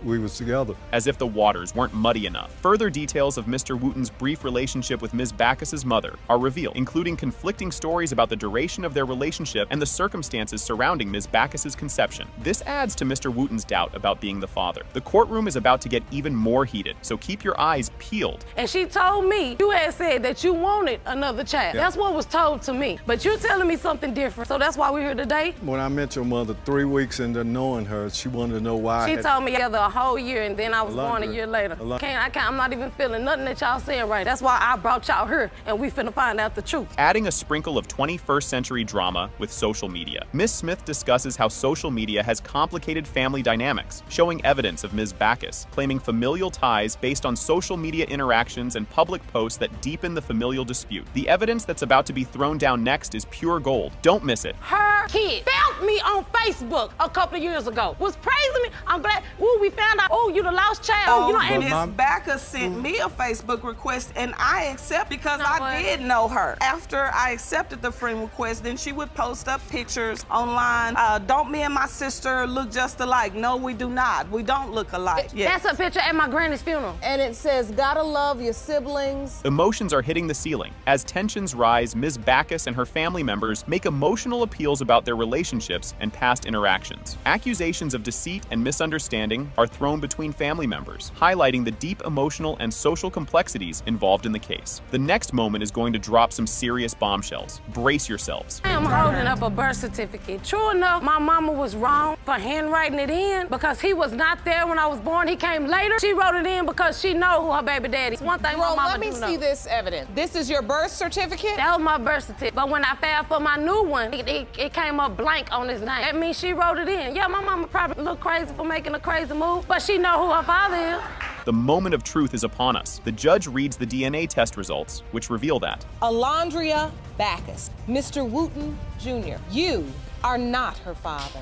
we was together. As if the waters weren't muddy enough, further details of Mr. Wooten's brief relationship with Ms. Backus's mother are revealed, including conflicting stories about the duration of their relationship and the circumstances surrounding Ms. Backus's conception. This adds to Mr. Wooten's doubt about being the father. The courtroom is about to get even more heated, so keep your eyes peeled. And she told me you had said that you wanted another child. Yeah. That's what was told to me. But you're telling me something different, so that's why we're here today. When I met your mother 3 weeks into knowing her, she wanted to know why. She told me together a whole year, and then I was born a year later. I'm not even feeling nothing that y'all saying right. That's why I brought y'all here, and we finna find out the truth. Adding a sprinkle of 21st century drama with social media. Ms. Smith discusses how social media has complicated family dynamics, showing evidence of Ms. Backus, claiming familial ties based on social media interactions and public posts that deepen the familial dispute. The evidence that's about to be thrown down next is pure gold. Don't miss it. Her kid found me on Facebook a couple of years ago, was praising me. I'm glad. Ooh, we found out. Oh, you the lost child. And Miss Backus sent me a Facebook request, and I accept because I did know her. After I accepted the friend request, then she would post up pictures online. Don't me and my sister look just alike? No, we do not. We don't look alike. Yes. That's a picture at my granny's funeral. And it says, gotta love your siblings. Emotions are hitting the ceiling. As tensions rise, Ms. Backus and her family members make emotional appeals about their relationships and past interactions. Accusations of deceit and misunderstanding are thrown between family members, highlighting the deep emotional and social complexities involved in the case. The next moment is going to drop some serious bombshells. Brace yourselves. I am holding up a birth certificate. True enough, my mama was wrong. for handwriting it in because he was not there when I was born. He came later. She wrote it in because she know who her baby daddy is. One thing my mama let me see this evidence. This is your birth certificate? That was my birth certificate. But when I filed for my new one, it came up blank on his name. That means she wrote it in. Yeah, my mama probably look crazy for making a crazy move, but she know who her father is. The moment of truth is upon us. The judge reads the DNA test results, which reveal that Alondria Backus, Mr. Wooten Jr., you are not her father.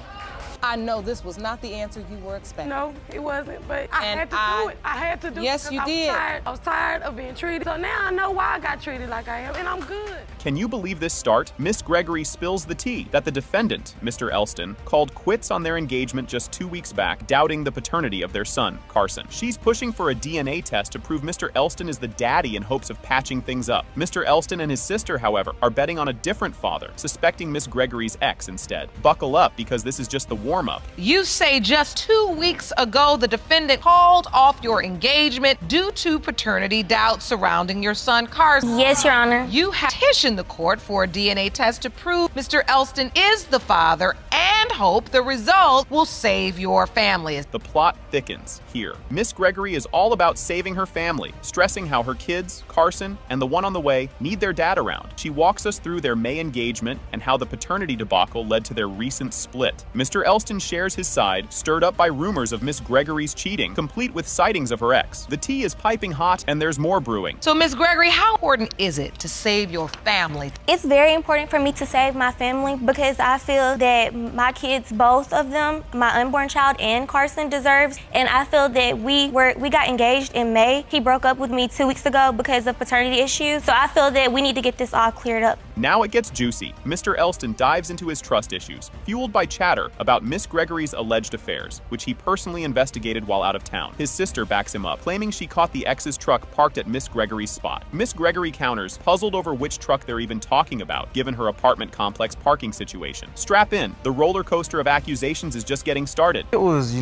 I know this was not the answer you were expecting. No, it wasn't, but I had to do it. I had to do it. Yes, you did. I was tired of being treated. So now I know why I got treated like I am, and I'm good. Can you believe this start? Miss Gregory spills the tea that the defendant, Mr. Elston, called quits on their engagement just 2 weeks back, doubting the paternity of their son, Carson. She's pushing for a DNA test to prove Mr. Elston is the daddy in hopes of patching things up. Mr. Elston and his sister, however, are betting on a different father, suspecting Miss Gregory's ex instead. Buckle up, because this is just the warm-up. You say just 2 weeks ago the defendant called off your engagement due to paternity doubts surrounding your son Carson. Yes, Your Honor. You have petitioned the court for a DNA test to prove Mr. Elston is the father and hope the result will save your family. The plot thickens here. Miss Gregory is all about saving her family, stressing how her kids, Carson, and the one on the way need their dad around. She walks us through their May engagement and how the paternity debacle led to their recent split. Mr. Elston shares his side, stirred up by rumors of Miss Gregory's cheating, complete with sightings of her ex. The tea is piping hot and there's more brewing. So, Miss Gregory, how important is it to save your family? It's very important for me to save my family because I feel that my kids, both of them, my unborn child and Carson, deserves. And I feel that we got engaged in May. He broke up with me 2 weeks ago because of paternity issues. So I feel that we need to get this all cleared up. Now it gets juicy. Mr. Elston dives into his trust issues, fueled by chatter about Miss Gregory's alleged affairs, which he personally investigated while out of town. His sister backs him up, claiming she caught the ex's truck parked at Miss Gregory's spot. Miss Gregory counters, puzzled over which truck they're even talking about, given her apartment complex parking situation. Strap in, the roller coaster of accusations is just getting started. It was,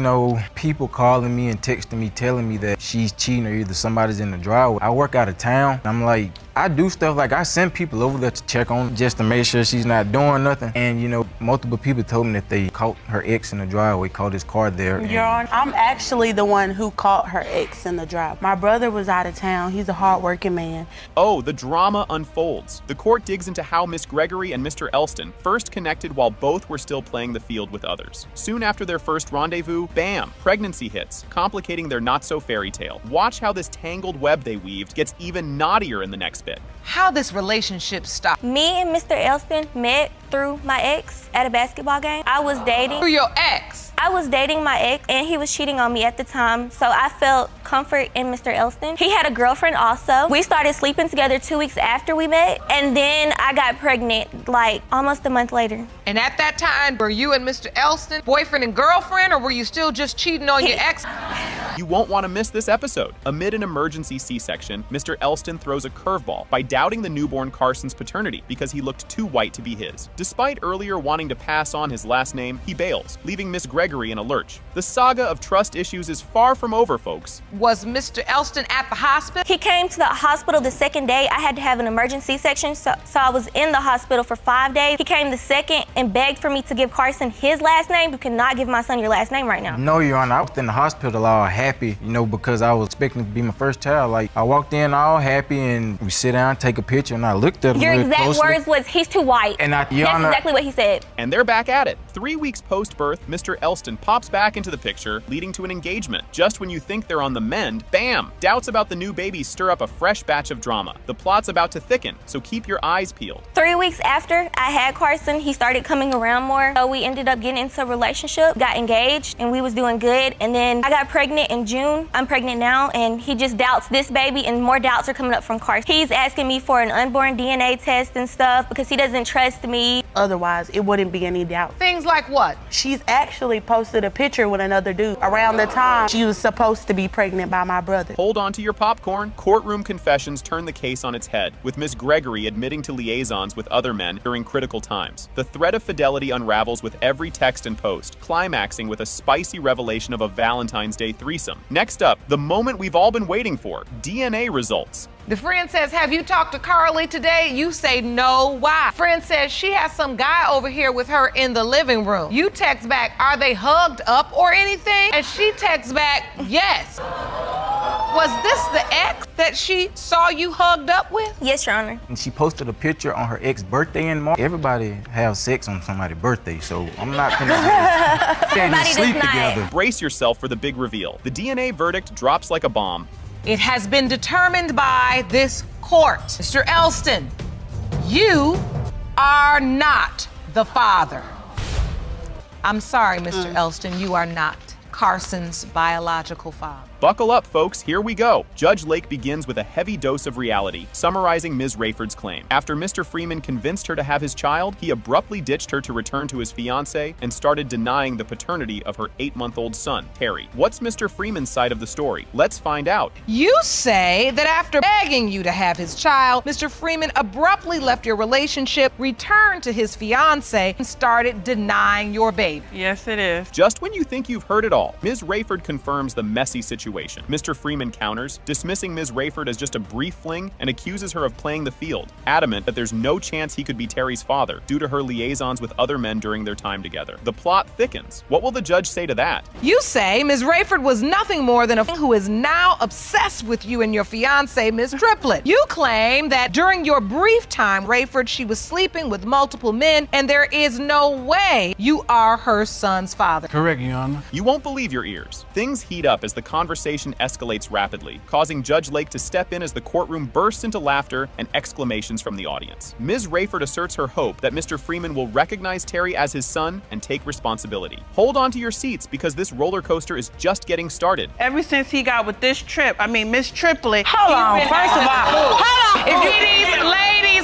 people calling me and texting me, telling me that she's cheating or either somebody's in the driveway. I work out of town. I'm like, I do stuff like I send people over there to check on just to make sure she's not doing nothing. And multiple people told me that they caught her ex in the driveway, caught his car there. Your Honor, I'm actually the one who caught her ex in the driveway. My brother was out of town. He's a hard-working man. Oh, the drama unfolds. The court digs into how Miss Gregory and Mr. Elston first connected while both were still playing the field with others. Soon after their first rendezvous, bam, pregnancy hits, complicating their not-so-fairy tale. Watch how this tangled web they weaved gets even knottier in the next bit. How this relationship stopped? Me and Mr. Elston met through my ex at a basketball game. I was dating. Through your ex? I was dating my ex and he was cheating on me at the time, so I felt comfort in Mr. Elston. He had a girlfriend also. We started sleeping together 2 weeks after we met, and then I got pregnant like almost a month later. And at that time, were you and Mr. Elston boyfriend and girlfriend, or were you still just cheating on your ex? You won't want to miss this episode. Amid an emergency C-section, Mr. Elston throws a curveball by doubting the newborn Carson's paternity because he looked too white to be his. Despite earlier wanting to pass on his last name, he bails, leaving Miss Gregory in a lurch. The saga of trust issues is far from over, folks. Was Mr. Elston at the hospital? He came to the hospital the second day. I had to have an emergency C-section, so I was in the hospital for 5 days. He came the second and begged for me to give Carson his last name. You cannot give my son your last name right now. No, Your Honor, I was in the hospital all happy, because I was expecting to be my first child. Like, I walked in all happy and we sit down, take a picture, and I looked at him Your really exact closely. words was, he's too white. And That's exactly what he said. And they're back at it. 3 weeks post-birth, Mr. Elston pops back into the picture, leading to an engagement. Just when you think they're on the mend, bam! Doubts about the new baby stir up a fresh batch of drama. The plot's about to thicken, so keep your eyes peeled. 3 weeks after I had Carson, he started coming around more. So we ended up getting into a relationship, got engaged, and we was doing good. And then I got pregnant in June. I'm pregnant now, and he just doubts this baby, and more doubts are coming up from Carson. He's asking me for an unborn DNA test and stuff because he doesn't trust me. Otherwise, it wouldn't be any doubt. Things like what? She's actually posted a picture with another dude around the time she was supposed to be pregnant by my brother. Hold on to your popcorn. Courtroom confessions turn the case on its head, with Miss Gregory admitting to liaisons with other men during critical times. The thread of fidelity unravels with every text and post, climaxing with a spicy revelation of a Valentine's Day threesome. threesome. Next up, the moment we've all been waiting for, DNA results. The friend says, have you talked to Carly today? You say no, why? Friend says she has some guy over here with her in the living room. You text back, are they hugged up or anything? And she texts back, yes. Was this the ex that she saw you hugged up with? Yes, Your Honor. And she posted a picture on her ex birthday in March. Everybody have sex on somebody's birthday, so I'm not gonna sleep together. Brace yourself for the big reveal. The DNA verdict drops like a bomb. It has been determined by this court. Mr. Elston, you are not the father. I'm sorry, Mr. Elston, you are not Carson's biological father. Buckle up, folks, here we go. Judge Lake begins with a heavy dose of reality, summarizing Ms. Rayford's claim. After Mr. Freeman convinced her to have his child, he abruptly ditched her to return to his fiancée and started denying the paternity of her 8-month-old son, Terry. What's Mr. Freeman's side of the story? Let's find out. You say that after begging you to have his child, Mr. Freeman abruptly left your relationship, returned to his fiancée, and started denying your baby. Yes, it is. Just when you think you've heard it all, Ms. Rayford confirms the messy situation. Mr. Freeman counters, dismissing Ms. Rayford as just a brief fling and accuses her of playing the field, adamant that there's no chance he could be Terry's father due to her liaisons with other men during their time together. The plot thickens. What will the judge say to that? You say Ms. Rayford was nothing more than a who is now obsessed with you and your fiancée, Ms. Triplett. You claim that during your brief time, Rayford, she was sleeping with multiple men, and there is no way you are her son's father. Correct, Your Honor. You won't believe your ears. Things heat up as the conversation escalates rapidly, causing Judge Lake to step in as the courtroom bursts into laughter and exclamations from the audience. Ms. Rayford asserts her hope that Mr. Freeman will recognize Terry as his son and take responsibility. Hold on to your seats because this roller coaster is just getting started. Ever since he got with this Miss Triplett. Hold on, first of all, hold on.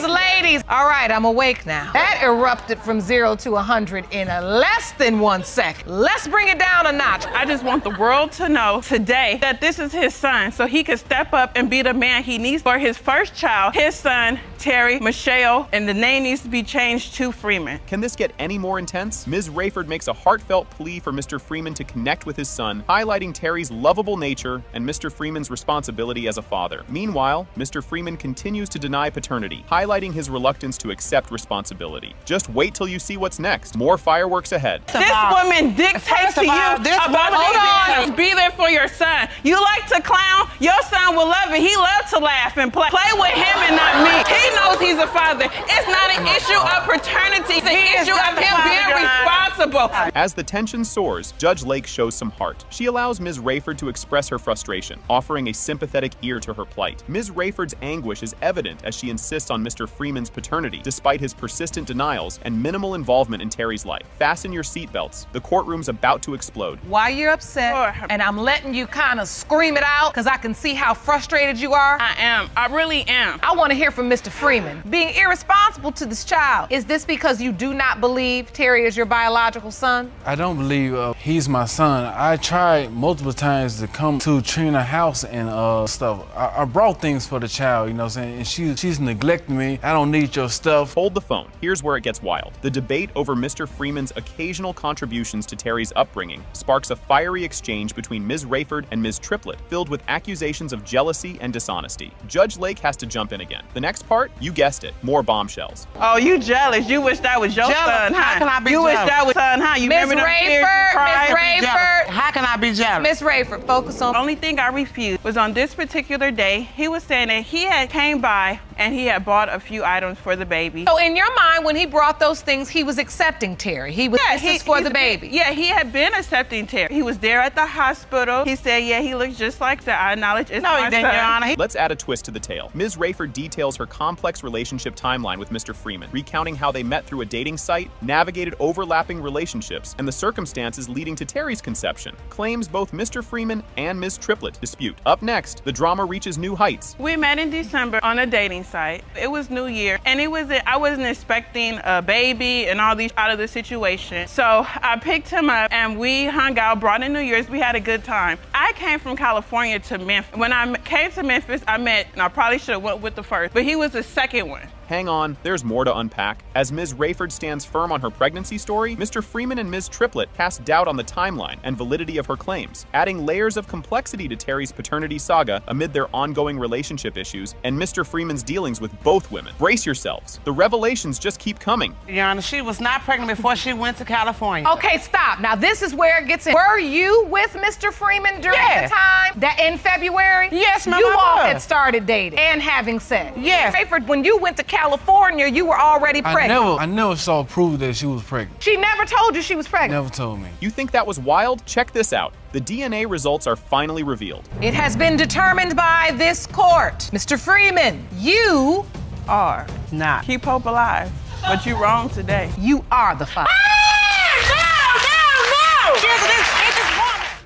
Ladies. All right, I'm awake now. That erupted from 0 to 100 in less than 1 second. Let's bring it down a notch. I just want the world to know today that this is his son, so he can step up and be the man he needs for his first child, his son, Terry Michelle, and the name needs to be changed to Freeman. Can this get any more intense? Ms. Rayford makes a heartfelt plea for Mr. Freeman to connect with his son, highlighting Terry's lovable nature and Mr. Freeman's responsibility as a father. Meanwhile, Mr. Freeman continues to deny paternity, highlighting his reluctance to accept responsibility. Just wait till you see what's next. More fireworks ahead. This woman dictates to you about be there for your son. You like to clown, your son will love it. He loves to laugh and play. Play with him and not me. He knows he's a father. It's not an issue of paternity. It's an issue of him being responsible. As the tension soars, Judge Lake shows some heart. She allows Ms. Rayford to express her frustration, offering a sympathetic ear to her plight. Ms. Rayford's anguish is evident as she insists on Mr. Freeman's paternity, despite his persistent denials and minimal involvement in Terry's life. Fasten your seatbelts. The courtroom's about to explode. Why you're upset, and I'm letting you kind of scream it out because I can see how frustrated you are. I am. I really am. I want to hear from Mr. Freeman. Being irresponsible to this child, is this because you do not believe Terry is your biological son? I don't believe he's my son. I tried multiple times to come to Trina's house and stuff. I brought things for the child, you know what I'm saying? And she's neglecting me. I don't need your stuff. Hold the phone. Here's where it gets wild. The debate over Mr. Freeman's occasional contributions to Terry's upbringing sparks a fiery exchange between Ms. Rayford and Ms. Triplett, filled with accusations of jealousy and dishonesty. Judge Lake has to jump in again. The next part, you guessed it, more bombshells. Oh, you jealous. You wish that was your son, huh? How can I be you jealous? wish that was son, huh? You Miss remember them tears you cried? Miss Rayford. How can I be jealous? Miss Rayford, focus on. The only thing I refused was on this particular day, he was saying that he had came by and he had bought a few items for the baby. So in your mind, when he brought those things, he was accepting Terry. He was for the baby. Yeah, he had been accepting Terry. He was there at the hospital. He said, yeah, he looks just like that. I acknowledge it's my son. Your Honor. Let's add a twist to the tale. Ms. Rayford details her complex relationship timeline with Mr. Freeman, recounting how they met through a dating site, navigated overlapping relationships, and the circumstances leading to Terry's conception. Claims both Mr. Freeman and Ms. Triplett dispute. Up next, the drama reaches new heights. We met in December on a dating site. It was New Year, and I wasn't expecting a baby and all these out of the situation. So I picked him up, and we hung out, brought in New Year's. We had a good time. I came from California to Memphis. When I came to Memphis, I met, and I probably should have went with the first, but he was the second one. Hang on, there's more to unpack. As Ms. Rayford stands firm on her pregnancy story, Mr. Freeman and Ms. Triplett cast doubt on the timeline and validity of her claims, adding layers of complexity to Terry's paternity saga amid their ongoing relationship issues and Mr. Freeman's dealings with both women. Brace yourselves. The revelations just keep coming. Your Honor, she was not pregnant before she went to California. Okay, stop. Now this is where it gets in. Were you with Mr. Freeman during the time that in February? Yes, ma'am, You I all was. had started dating and having sex. Yes. Rayford, when you went to California, you were already pregnant. I never saw proof that she was pregnant. She never told you she was pregnant. Never told me. You think that was wild? Check this out. The DNA results are finally revealed. It has been determined by this court. Mr. Freeman, you are not. Keep hope alive. But you're wrong today. You are the father.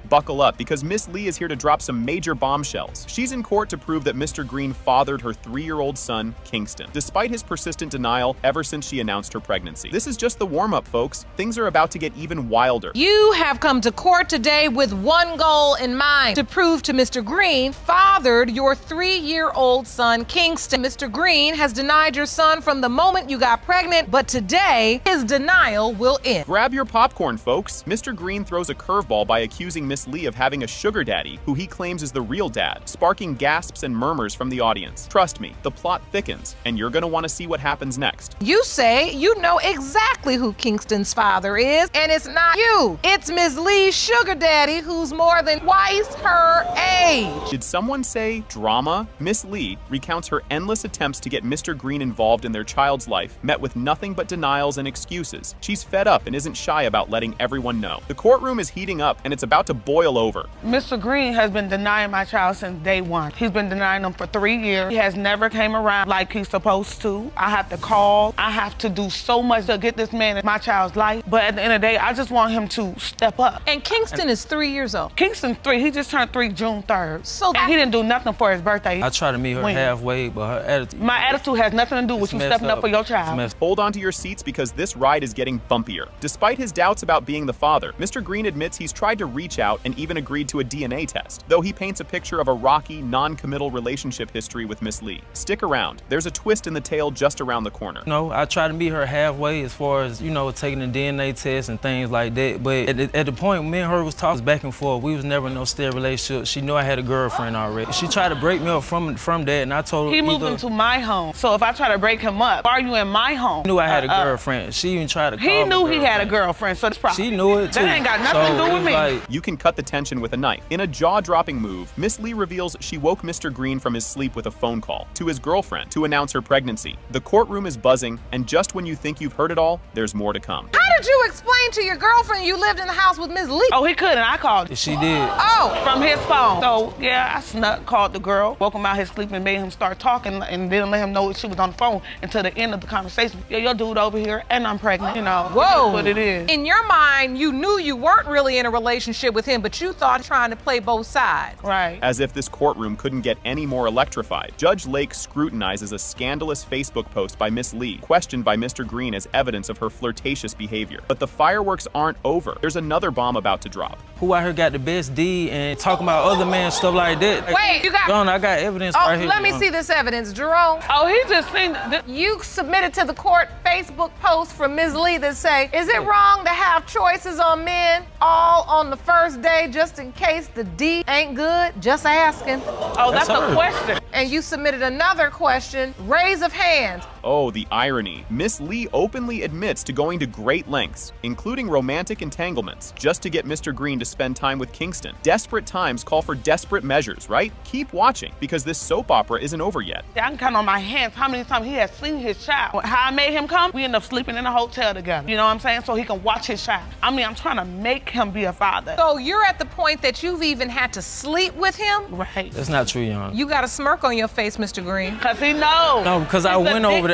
Buckle up, because Miss Lee is here to drop some major bombshells. She's in court to prove that Mr. Green fathered her 3-year-old son, Kingston, despite his persistent denial ever since she announced her pregnancy. This is just the warm-up, folks. Things are about to get even wilder. You have come to court today with one goal in mind, to prove to Mr. Green fathered your 3-year-old son, Kingston. Mr. Green has denied your son from the moment you got pregnant, but today his denial will end. Grab your popcorn, folks. Mr. Green throws a curveball by accusing Miss Lee of having a sugar daddy who he claims is the real dad, sparking gasps and murmurs from the audience. Trust me, the plot thickens, and you're gonna want to see what happens next. You say you know exactly who Kingston's father is, and it's not you. It's Ms. Lee's sugar daddy, who's more than twice her age. Did someone say drama? Miss Lee recounts her endless attempts to get Mr. Green involved in their child's life, met with nothing but denials and excuses. She's fed up and isn't shy about letting everyone know. The courtroom is heating up, and it's about to boil over. Mr. Green has been denying my child since day one. He's been denying him for 3 years. He has never came around like he's supposed to. I have to call. I have to do so much to get this man in my child's life. But at the end of the day, I just want him to step up. And Kingston is 3 years old. Kingston 3. He just turned 3 June 3rd. So and he didn't do nothing for his birthday. I try to meet her halfway, but her attitude. My attitude has nothing to do with you stepping up for your child. Hold on to your seats, because this ride is getting bumpier. Despite his doubts about being the father, Mr. Green admits he's tried to reach out and even agreed to a DNA test, though he paints a picture of a rocky, non-committal relationship history with Miss Lee. Stick around. There's a twist in the tale just around the corner. No, I try to meet her halfway as far as, taking the DNA test and things like that. But at the point me and her was talking back and forth, we was never in no steady relationship. She knew I had a girlfriend already. She tried to break me up from that, and I told her he moved into my home. So if I try to break him up, why are you in my home? Knew I had a girlfriend. She even tried to call He me knew he had a girlfriend, so it's probably. She knew it too. That ain't got nothing to do with me. You can cut the tension with a knife. In a jaw-dropping move, Miss Lee reveals she woke Mr. Green from his sleep with a phone call to his girlfriend to announce her pregnancy. The courtroom is buzzing, and just when you think you've heard it all, there's more to come. How did you explain to your girlfriend you lived in the house with Ms. Lee? Oh, he couldn't. I called. She did. Oh. From his phone. So, yeah, I snuck, called the girl, woke him out his sleep and made him start talking, and didn't let him know she was on the phone until the end of the conversation. Yeah, your dude over here, and I'm pregnant. Whoa. What it is. In your mind, you knew you weren't really in a relationship with him, but you thought trying to play both sides. Right. As if this courtroom couldn't get any more electrified, Judge Lake scrutinizes a scandalous Facebook post by Miss Lee, questioned by Mr. Green as evidence of her flirtatious behavior. But the fireworks aren't over. There's another bomb about to drop. Who out here got the best D and talking about other men, stuff like that. Wait, you got... John, I got evidence right here. Let me see this evidence, Jerome. Oh, he just seen... You submitted to the court Facebook post from Ms. Lee that say, is it wrong to have choices on men all on the first day just in case the D ain't good? Just asking. Oh, that's a question. And you submitted another question, raise of hands. Oh, the irony. Miss Lee openly admits to going to great lengths, including romantic entanglements, just to get Mr. Green to spend time with Kingston. Desperate times call for desperate measures, right? Keep watching, because this soap opera isn't over yet. I can count on my hands how many times he has seen his child. How I made him come, we end up sleeping in a hotel together. You know what I'm saying? So he can watch his child. I mean, I'm trying to make him be a father. So you're at the point that you've even had to sleep with him? Right. That's not true, Young. You got a smirk on your face, Mr. Green. Because he knows. No, because I went over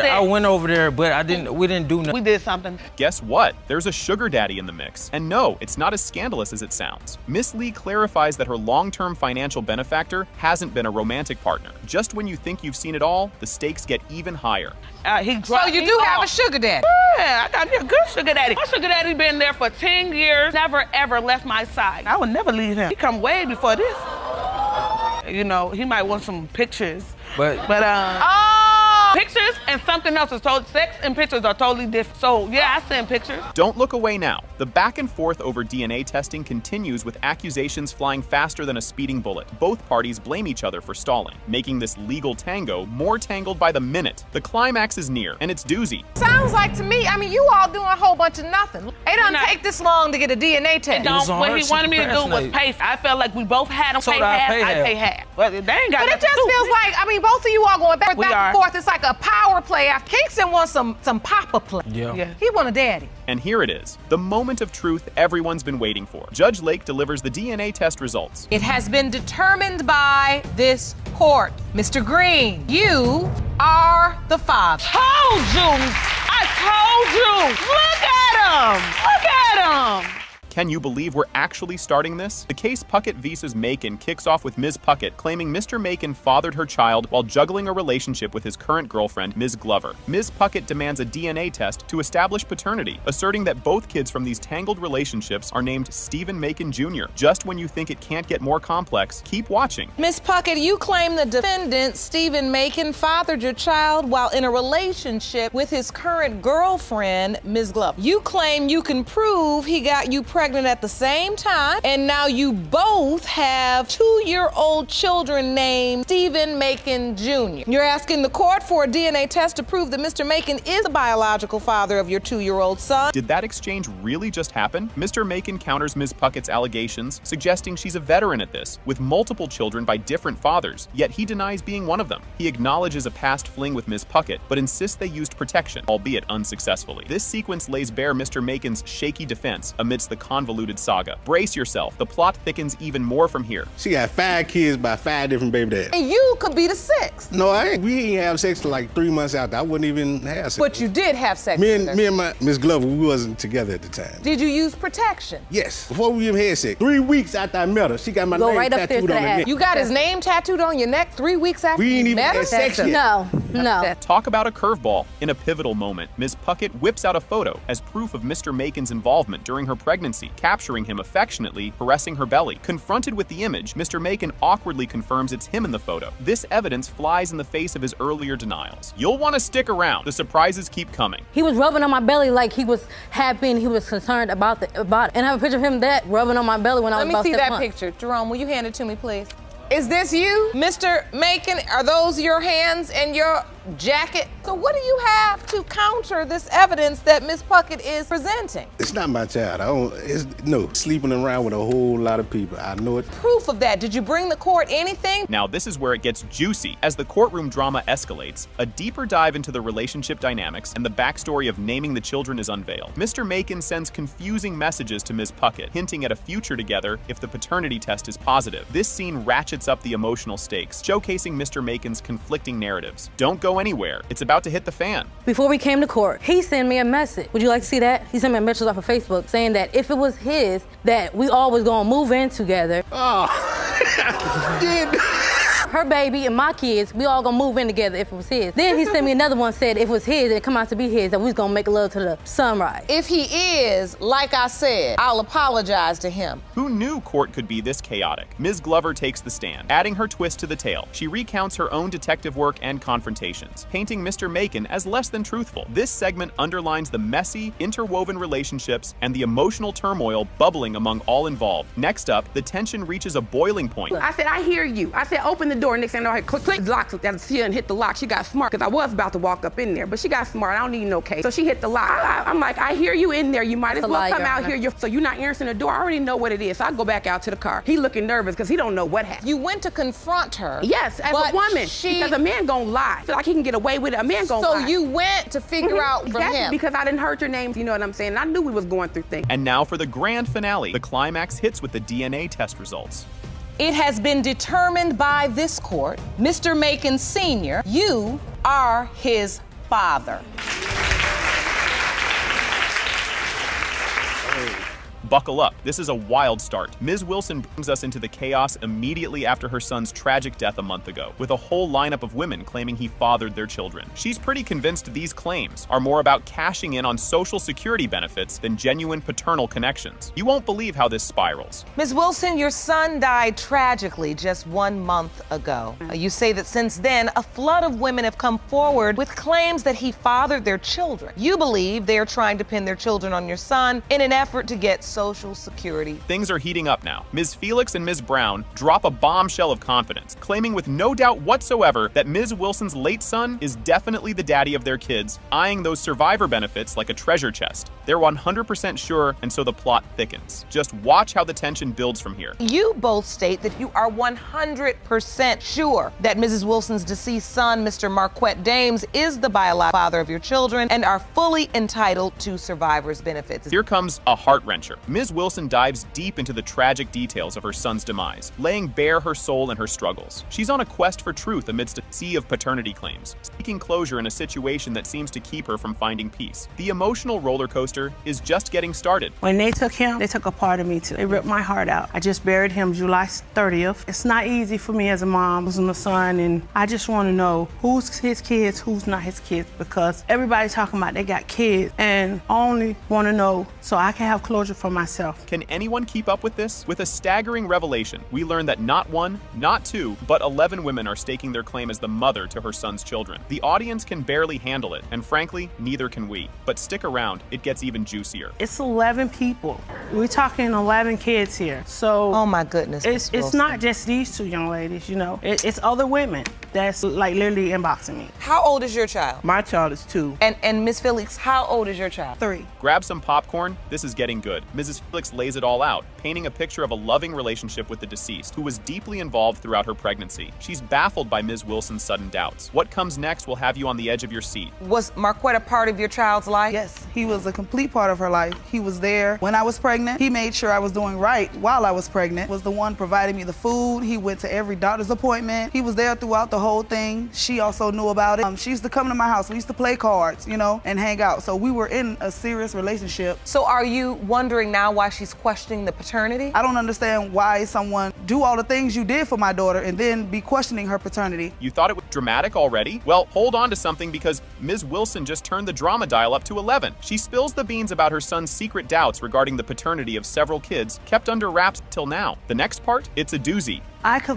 there, but we didn't do nothing. We did something. Guess what? There's a sugar daddy in the mix. And no, it's not as scandalous as it sounds. Miss Lee clarifies that her long-term financial benefactor hasn't been a romantic partner. Just when you think you've seen it all, the stakes get even higher. So you do have a sugar daddy? Yeah, I got me a good sugar daddy. My sugar daddy been there for 10 years, never ever left my side. I would never leave him. He come way before this. He might want some pictures. But pictures, and something else is totally, sex and pictures are totally different. So yeah, I send pictures. Don't look away now. The back and forth over DNA testing continues with accusations flying faster than a speeding bullet. Both parties blame each other for stalling, making this legal tango more tangled by the minute. The climax is near, and it's doozy. Sounds like to me, I mean, you all doing a whole bunch of nothing. It doesn't take this long to get a DNA test. What he wanted me to do was pay. I felt like we both had to pay half. I pay half. But they ain't got. But it just feels like, I mean, both of you all going back and forth. It's like a power play. Kingston wants some papa play. Yeah. He want a daddy. And here it is, the moment of truth everyone's been waiting for. Judge Lake delivers the DNA test results. It has been determined by this court. Mr. Green, you are the father. Told you! I told you! Look at him! Look at him! Can you believe we're actually starting this? The case Puckett vs. Macon kicks off with Ms. Puckett claiming Mr. Macon fathered her child while juggling a relationship with his current girlfriend, Ms. Glover. Ms. Puckett demands a DNA test to establish paternity, asserting that both kids from these tangled relationships are named Stephen Macon Jr. Just when you think it can't get more complex, keep watching. Ms. Puckett, you claim the defendant, Stephen Macon, fathered your child while in a relationship with his current girlfriend, Ms. Glover. You claim you can prove he got you pregnant at the same time, and now you both have 2-year-old children named Stephen Macon Jr. You're asking the court for a DNA test to prove that Mr. Macon is the biological father of your 2-year-old son. Did that exchange really just happen? Mr. Macon counters Ms. Puckett's allegations, suggesting she's a veteran at this, with multiple children by different fathers, yet he denies being one of them. He acknowledges a past fling with Ms. Puckett, but insists they used protection, albeit unsuccessfully. This sequence lays bare Mr. Macon's shaky defense amidst the convoluted saga. Brace yourself, the plot thickens even more from here. She got 5 kids by 5 different baby dads. And you could be the 6th. No, I ain't. We ain't have sex till like 3 months after. I wouldn't even have sex. But you did have sex me with her. Me and my Miss Glover, we wasn't together at the time. Did you use protection? Yes. Before we even had sex. 3 weeks after I met her, she got my name tattooed on her neck. You got his name tattooed on your neck 3 weeks after we ain't you even met her? had sex yet. No. Talk about a curveball. In a pivotal moment, Ms. Puckett whips out a photo as proof of Mr. Macon's involvement during her pregnancy, capturing him affectionately caressing her belly. Confronted with the image, Mr. Macon awkwardly confirms it's him in the photo. This evidence flies in the face of his earlier denials. You'll want to stick around. The surprises keep coming. He was rubbing on my belly like he was happy and he was concerned about it. And I have a picture of him rubbing on my belly when I was about 6 months. Let me see that picture. Jerome, will you hand it to me, please? Is this you? Mr. Macon, are those your hands and your jacket? So what do you have to counter this evidence that Miss Puckett is presenting? It's not my child. No, sleeping around with a whole lot of people. I know it. Proof of that. Did you bring the court anything? Now this is where it gets juicy. As the courtroom drama escalates, a deeper dive into the relationship dynamics and the backstory of naming the children is unveiled. Mr. Macon sends confusing messages to Ms. Puckett, hinting at a future together if the paternity test is positive. This scene ratchets up the emotional stakes, showcasing Mr. Macon's conflicting narratives. Don't go anywhere. It's about to hit the fan. Before we came to court, he sent me a message. Would you like to see that? He sent me a message off of Facebook saying that if it was his, that we all was gonna move in together. Her baby and my kids, we all gonna move in together if it was his. Then he sent me another one, said if it was his, it come out to be his, that we was gonna make love to the sunrise. If he is, like I said, I'll apologize to him. Who knew court could be this chaotic? Ms. Glover takes the stand, adding her twist to the tale. She recounts her own detective work and confrontations, painting Mr. Macon as less than truthful. This segment underlines the messy, interwoven relationships and the emotional turmoil bubbling among all involved. Next up, the tension reaches a boiling point. I said, I hear you. I said, open the door. Next thing I know, I click, the lock. She didn't hit the lock. She got smart because I was about to walk up in there, but she got smart. I don't need no case. So she hit the lock. I'm like, I hear you in there. You might as well come out here. So you're not answering the door. I already know what it is. So I go back out to the car. He looking nervous because he don't know what happened. You went to confront her. Yes, as a woman. Because a man gonna lie. Feel like he can get away with it. A man gonna lie. So you went to figure out from him. Because I didn't heard your names. You know what I'm saying? And I knew we was going through things. And now for the grand finale. The climax hits with the DNA test results. It has been determined by this court, Mr. Macon Sr., you are his father. Buckle up, this is a wild start. Ms. Wilson brings us into the chaos immediately after her son's tragic death a month ago, with a whole lineup of women claiming he fathered their children. She's pretty convinced these claims are more about cashing in on Social Security benefits than genuine paternal connections. You won't believe how this spirals. Ms. Wilson, your son died tragically just 1 month ago. You say that since then, a flood of women have come forward with claims that he fathered their children. You believe they are trying to pin their children on your son in an effort to get Social Security. Things are heating up now. Ms. Felix and Ms. Brown drop a bombshell of confidence, claiming with no doubt whatsoever that Ms. Wilson's late son is definitely the daddy of their kids, eyeing those survivor benefits like a treasure chest. They're 100% sure, and so the plot thickens. Just watch how the tension builds from here. You both state that you are 100% sure that Mrs. Wilson's deceased son, Mr. Marquette Dames, is the biological father of your children and are fully entitled to survivor's benefits. Here comes a heart-wrencher. Ms. Wilson dives deep into the tragic details of her son's demise, laying bare her soul and her struggles. She's on a quest for truth amidst a sea of paternity claims, seeking closure in a situation that seems to keep her from finding peace. The emotional roller coaster is just getting started. When they took him, they took a part of me too. They ripped my heart out. I just buried him July 30th. It's not easy for me as a mom losing a son, and I just want to know who's his kids, who's not his kids, because everybody's talking about they got kids, and I only want to know so I can have closure for myself. Can anyone keep up with this? With a staggering revelation, we learn that not one, not two, but 11 women are staking their claim as the mother to her son's children. The audience can barely handle it, and frankly, neither can we. But stick around, it gets even juicier. It's 11 people. We're talking 11 kids here. So, oh my goodness, it's not just these two young ladies, you know. It's other women that's like literally inboxing me. How old is your child? My child is 2. And Miss Felix, how old is your child? 3. Grab some popcorn, this is getting good. Mrs. Felix lays it all out, painting a picture of a loving relationship with the deceased, who was deeply involved throughout her pregnancy. She's baffled by Ms. Wilson's sudden doubts. What comes next will have you on the edge of your seat. Was Marquette a part of your child's life? Yes, he was a complete part of her life. He was there when I was pregnant. He made sure I was doing right while I was pregnant. Was the one providing me the food. He went to every doctor's appointment. He was there throughout the whole thing. She also knew about it. She used to come to my house. We used to play cards, you know, and hang out. So we were in a serious relationship. So are you wondering now why she's questioning the paternity? I don't understand why someone do all the things you did for my daughter and then be questioning her paternity. You thought it was dramatic already? Well, hold on to something, because Ms. Wilson just turned the drama dial up to 11. She spills the beans about her son's secret doubts regarding the paternity of several kids kept under wraps till now. The next part? It's a doozy.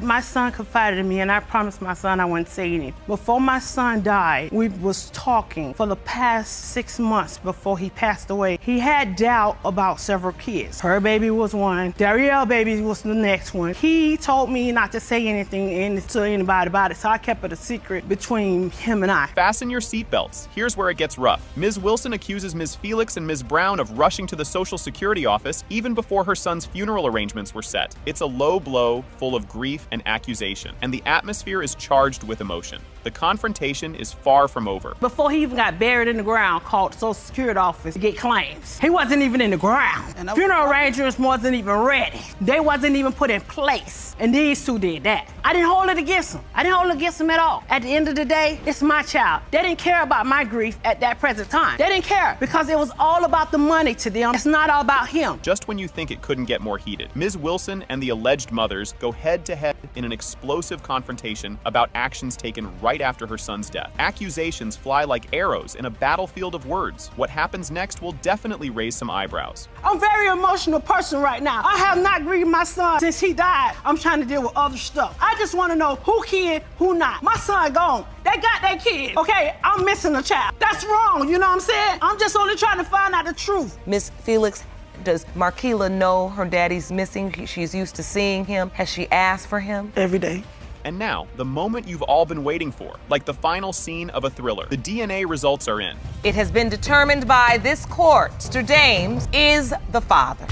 My son confided in me, and I promised my son I wouldn't say anything. Before my son died, we was talking for the past 6 months before he passed away. He had doubt about several kids. Her baby was one. Darielle baby was the next one. He told me not to say anything to anybody about it, so I kept it a secret between him and I. Fasten your seatbelts. Here's where it gets rough. Ms. Wilson accuses Ms. Felix and Ms. Brown of rushing to the Social Security office even before her son's funeral arrangements were set. It's a low blow full of grief and accusation, and the atmosphere is charged with emotion. The confrontation is far from over. Before he even got buried in the ground, called the Social Security office to get claims. He wasn't even in the ground. Funeral arrangements wasn't even ready. They wasn't even put in place. And these two did that. I didn't hold it against them. I didn't hold it against them at all. At the end of the day, it's my child. They didn't care about my grief at that present time. They didn't care because it was all about the money to them. It's not all about him. Just when you think it couldn't get more heated, Ms. Wilson and the alleged mothers go head to head in an explosive confrontation about actions taken right after her son's death. Accusations fly like arrows in a battlefield of words. What happens next will definitely raise some eyebrows. I'm a very emotional person right now. I have not grieved my son since he died. I'm trying to deal with other stuff. I just want to know who kid, who not. My son gone. They got their kid. Okay, I'm missing a child. That's wrong, you know what I'm saying? I'm just only trying to find out the truth. Miss Felix, does Marquela know her daddy's missing? She's used to seeing him. Has she asked for him? Every day. And now, the moment you've all been waiting for, like the final scene of a thriller. The DNA results are in. It has been determined by this court, Mr. Dames is the father.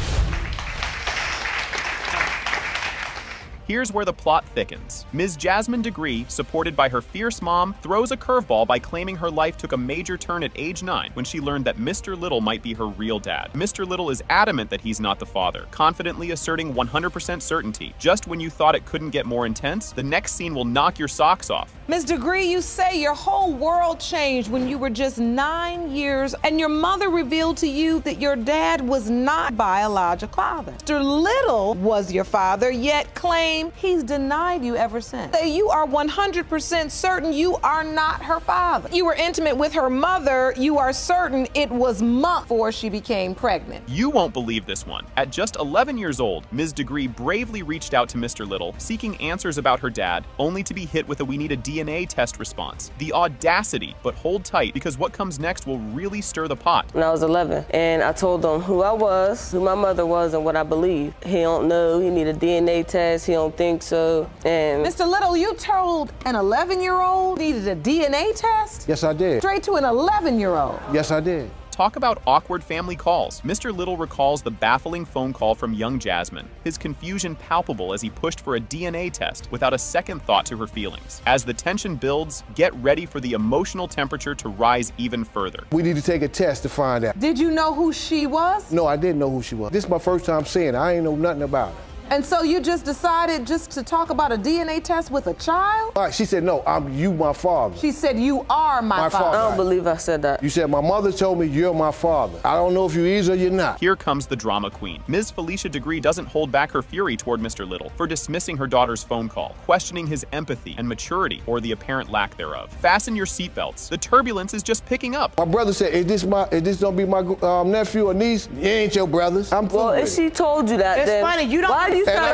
Here's where the plot thickens. Ms. Jasmine Degree, supported by her fierce mom, throws a curveball by claiming her life took a major turn at age 9 when she learned that Mr. Little might be her real dad. Mr. Little is adamant that he's not the father, confidently asserting 100% certainty. Just when you thought it couldn't get more intense, the next scene will knock your socks off. Ms. Degree, you say your whole world changed when you were just 9 years and your mother revealed to you that your dad was not biological father. Mr. Little was your father, yet claim he's denied you ever since. Say you are 100% certain you are not her father. You were intimate with her mother. You are certain it was months before she became pregnant. You won't believe this one. At just 11 years old, Ms. Degree bravely reached out to Mr. Little, seeking answers about her dad, only to be hit with a "we need a DNA test" response. The audacity, but hold tight, because what comes next will really stir the pot. When I was 11, and I told him who I was, who my mother was, and what I believe. He don't know, he need a DNA test, he don't think so, and... Mr. Little, you told an 11-year-old needed a DNA test? Yes, I did. Straight to an 11-year-old? Yes, I did. Talk about awkward family calls. Mr. Little recalls the baffling phone call from young Jasmine, his confusion palpable as he pushed for a DNA test without a second thought to her feelings. As the tension builds, get ready for the emotional temperature to rise even further. We need to take a test to find out. Did you know who she was? No, I didn't know who she was. This is my first time seeing her. I ain't know nothing about her. And so you just decided just to talk about a DNA test with a child? All right, she said, no, you my father. She said, you are my father. I don't believe I said that. You said, my mother told me you're my father. I don't know if you is or you're not. Here comes the drama queen. Ms. Felicia Degree doesn't hold back her fury toward Mr. Little for dismissing her daughter's phone call, questioning his empathy and maturity, or the apparent lack thereof. Fasten your seatbelts. The turbulence is just picking up. My brother said, is this gonna be my nephew or niece? It ain't your brothers. I'm well, if she told you that, it's then funny. You don't. Why do you try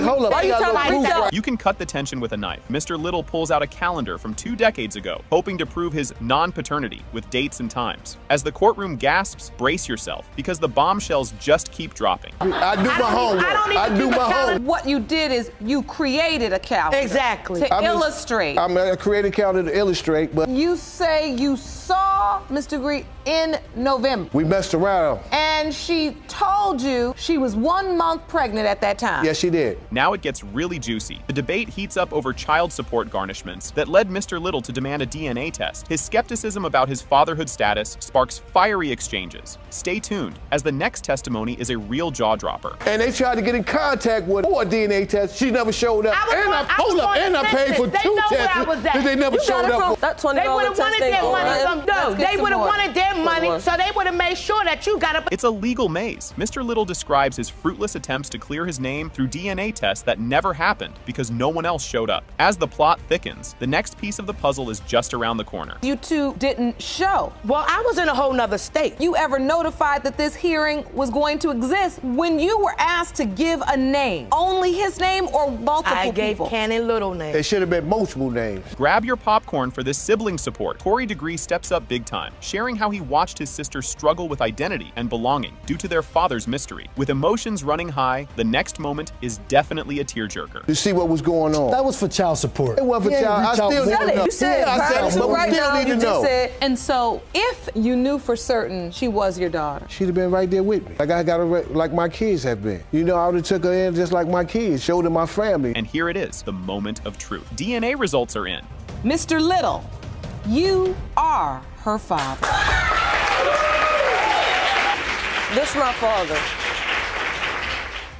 Hold up, You can cut the tension with a knife. Mr. Little pulls out a calendar from 2 decades ago, hoping to prove his non-paternity with dates and times. As the courtroom gasps, brace yourself, because the bombshells just keep dropping. I do my homework. I do my homework. What you did is you created a calendar. Exactly. To illustrate. I created a calendar to illustrate, but... You say you saw Ms. Degree in November. We messed around. And she told you she was 1 month pregnant at that time. Yes, she did. Now it gets really juicy. The debate heats up over child support garnishments that led Mr. Little to demand a DNA test. His skepticism about his fatherhood status sparks fiery exchanges. Stay tuned, as the next testimony is a real jaw-dropper. And they tried to get in contact with her for a DNA test. She never showed up. And I paid for 2 tests. They never showed up. That $20 They would have wanted their money. No, they would have wanted their money, so they would have made sure that you got up. It's a legal maze. Mr. Little describes his fruitless attempts to clear his name through DNA tests that never happened because no one else showed up. As the plot thickens, the next piece of the puzzle is just around the corner. You two didn't show. Well, I was in a whole nother state. You ever notified that this hearing was going to exist when you were asked to give a name? Only his name or multiple I gave people? Cannon Little name. It should have been multiple names. Grab your popcorn for this sibling support. Corey Degree steps up big time, sharing how he watched his sister struggle with identity and belonging due to their father's mystery. With emotions running high, the next moment is definitely a tearjerker. To see what was going on. That was for child support. It wasn't for child. I still need to know. You said I said, but we still need to know. And so, if you knew for certain she was your daughter, she'd have been right there with me. Like I got her like my kids have been. You know, I would have took her in just like my kids, showed her my family. And here it is, the moment of truth. DNA results are in. Mr. Little, you are her father. This my father.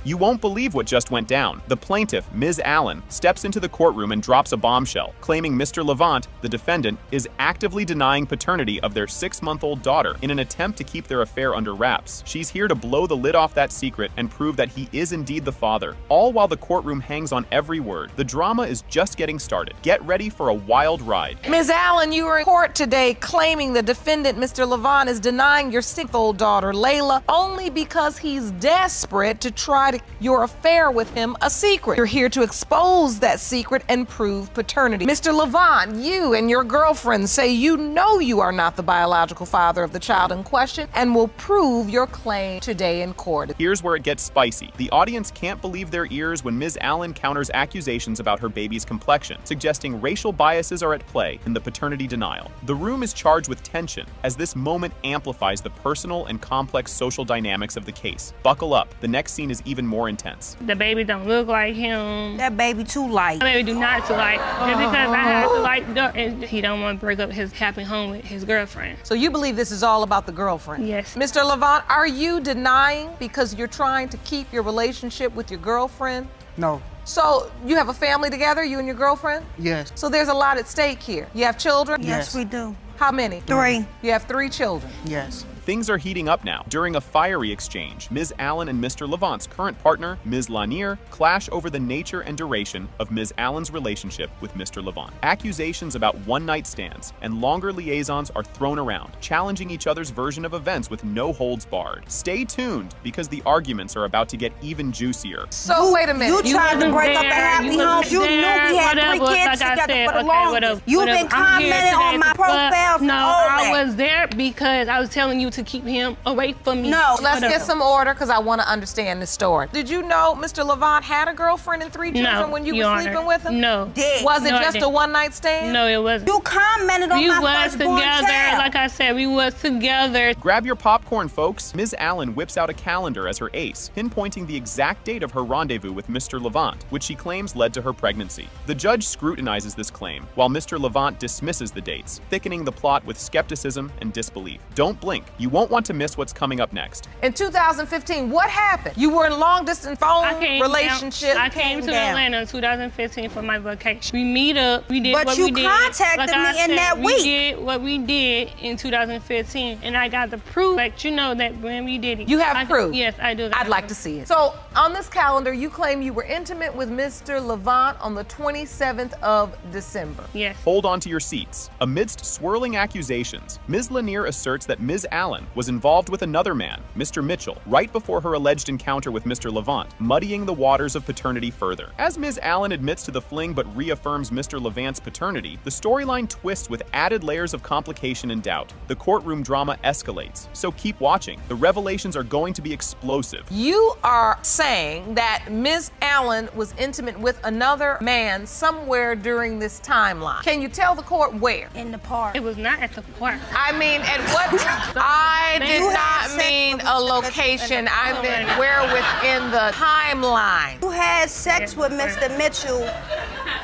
You won't believe what just went down. The plaintiff, Ms. Allen, steps into the courtroom and drops a bombshell, claiming Mr. Levant, the defendant, is actively denying paternity of their 6-month-old daughter in an attempt to keep their affair under wraps. She's here to blow the lid off that secret and prove that he is indeed the father, all while the courtroom hangs on every word. The drama is just getting started. Get ready for a wild ride. Ms. Allen, you were in court today claiming the defendant, Mr. Levant, is denying your 6-month-old daughter, Layla, only because he's desperate to try your affair with him a secret. You're here to expose that secret and prove paternity. Mr. Levant, you and your girlfriend say you know you are not the biological father of the child in question and will prove your claim today in court. Here's where it gets spicy. The audience can't believe their ears when Ms. Allen counters accusations about her baby's complexion, suggesting racial biases are at play in the paternity denial. The room is charged with tension as this moment amplifies the personal and complex social dynamics of the case. Buckle up. The next scene is even even more intense. The baby don't look like him. That baby too light. The baby do not too light. Just because I have to like, and he don't want to break up his happy home with his girlfriend. So you believe this is all about the girlfriend? Yes. Mr. Levant, are you denying because you're trying to keep your relationship with your girlfriend? No. So you have a family together, you and your girlfriend? Yes. So there's a lot at stake here. You have children? Yes, we do. How many? 3. You have 3 children? Yes. Things are heating up now. During a fiery exchange, Ms. Allen and Mr. Levant's current partner, Ms. Lanier, clash over the nature and duration of Ms. Allen's relationship with Mr. Levant. Accusations about one-night stands and longer liaisons are thrown around, challenging each other's version of events with no holds barred. Stay tuned, because the arguments are about to get even juicier. So wait a minute. You tried to break up a happy home. You knew we had 3 kids together for the longest. You've been commenting on my profile for No, all that. I was there because I was telling you to keep him away from me. No, let's get some order because I want to understand the story. Did you know Mr. Levant had a girlfriend and 3 children when you were sleeping with him? No. Was it just a one-night stand? No, it wasn't. You commented on my firstborn child. Like I said, we was together. Grab your popcorn, folks. Ms. Allen whips out a calendar as her ace, pinpointing the exact date of her rendezvous with Mr. Levant, which she claims led to her pregnancy. The judge scrutinizes this claim, while Mr. Levant dismisses the dates, thickening the plot with skepticism and disbelief. Don't blink. You won't want to miss what's coming up next. In 2015, what happened? You were in long-distance phone relationship. I came to Atlanta in 2015 for my vacation. We meet up. We did what we did. But you contacted me in that week. We did what we did in 2015, and I got the proof. But you know that when we did it. You have proof? Yes, I do. I'd like to see it. So on this calendar, you claim you were intimate with Mr. Levant on the 27th of December. Yes. Hold on to your seats. Amidst swirling accusations, Ms. Lanier asserts that Ms. Allen was involved with another man, Mr. Mitchell, right before her alleged encounter with Mr. Levant, muddying the waters of paternity further. As Ms. Allen admits to the fling but reaffirms Mr. Levant's paternity, the storyline twists with added layers of complication and doubt. The courtroom drama escalates, so keep watching. The revelations are going to be explosive. You are saying that Ms. Allen was intimate with another man somewhere during this timeline. Can you tell the court where? In the park. It was not at the park. I mean, at what? I did not mean a location. I meant where within the timeline. You had sex with Mr. Mitchell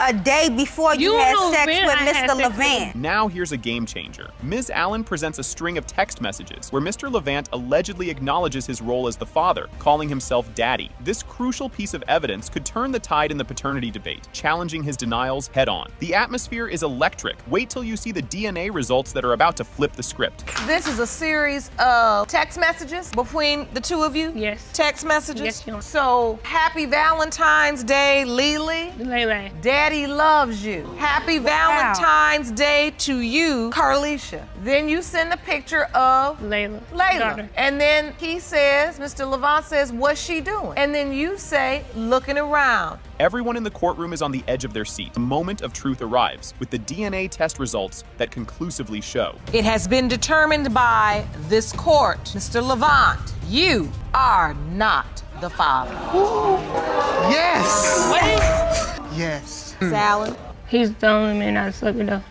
a day before you had sex with Mr. Levant. Now here's a game changer. Ms. Allen presents a string of text messages where Mr. Levant allegedly acknowledges his role as the father, calling himself daddy. This crucial piece of evidence could turn the tide in the paternity debate, challenging his denials head on. The atmosphere is electric. Wait till you see the DNA results that are about to flip the script. This is a series of text messages between the two of you? Yes. Text messages? Yes, Your Honor. So, happy Valentine's Day, Lily. Lele. Daddy loves you. Happy Valentine's Day to you, Carlisha. Then you send a picture of Layla. Layla. And then he says, Mr. Levant says, what's she doing? And then you say, looking around. Everyone in the courtroom is on the edge of their seat. The moment of truth arrives, with the DNA test results that conclusively show. It has been determined by this court, Mr. Levant, you are not the father. Yes. What? Yes. Allen. He's the only man I slept with.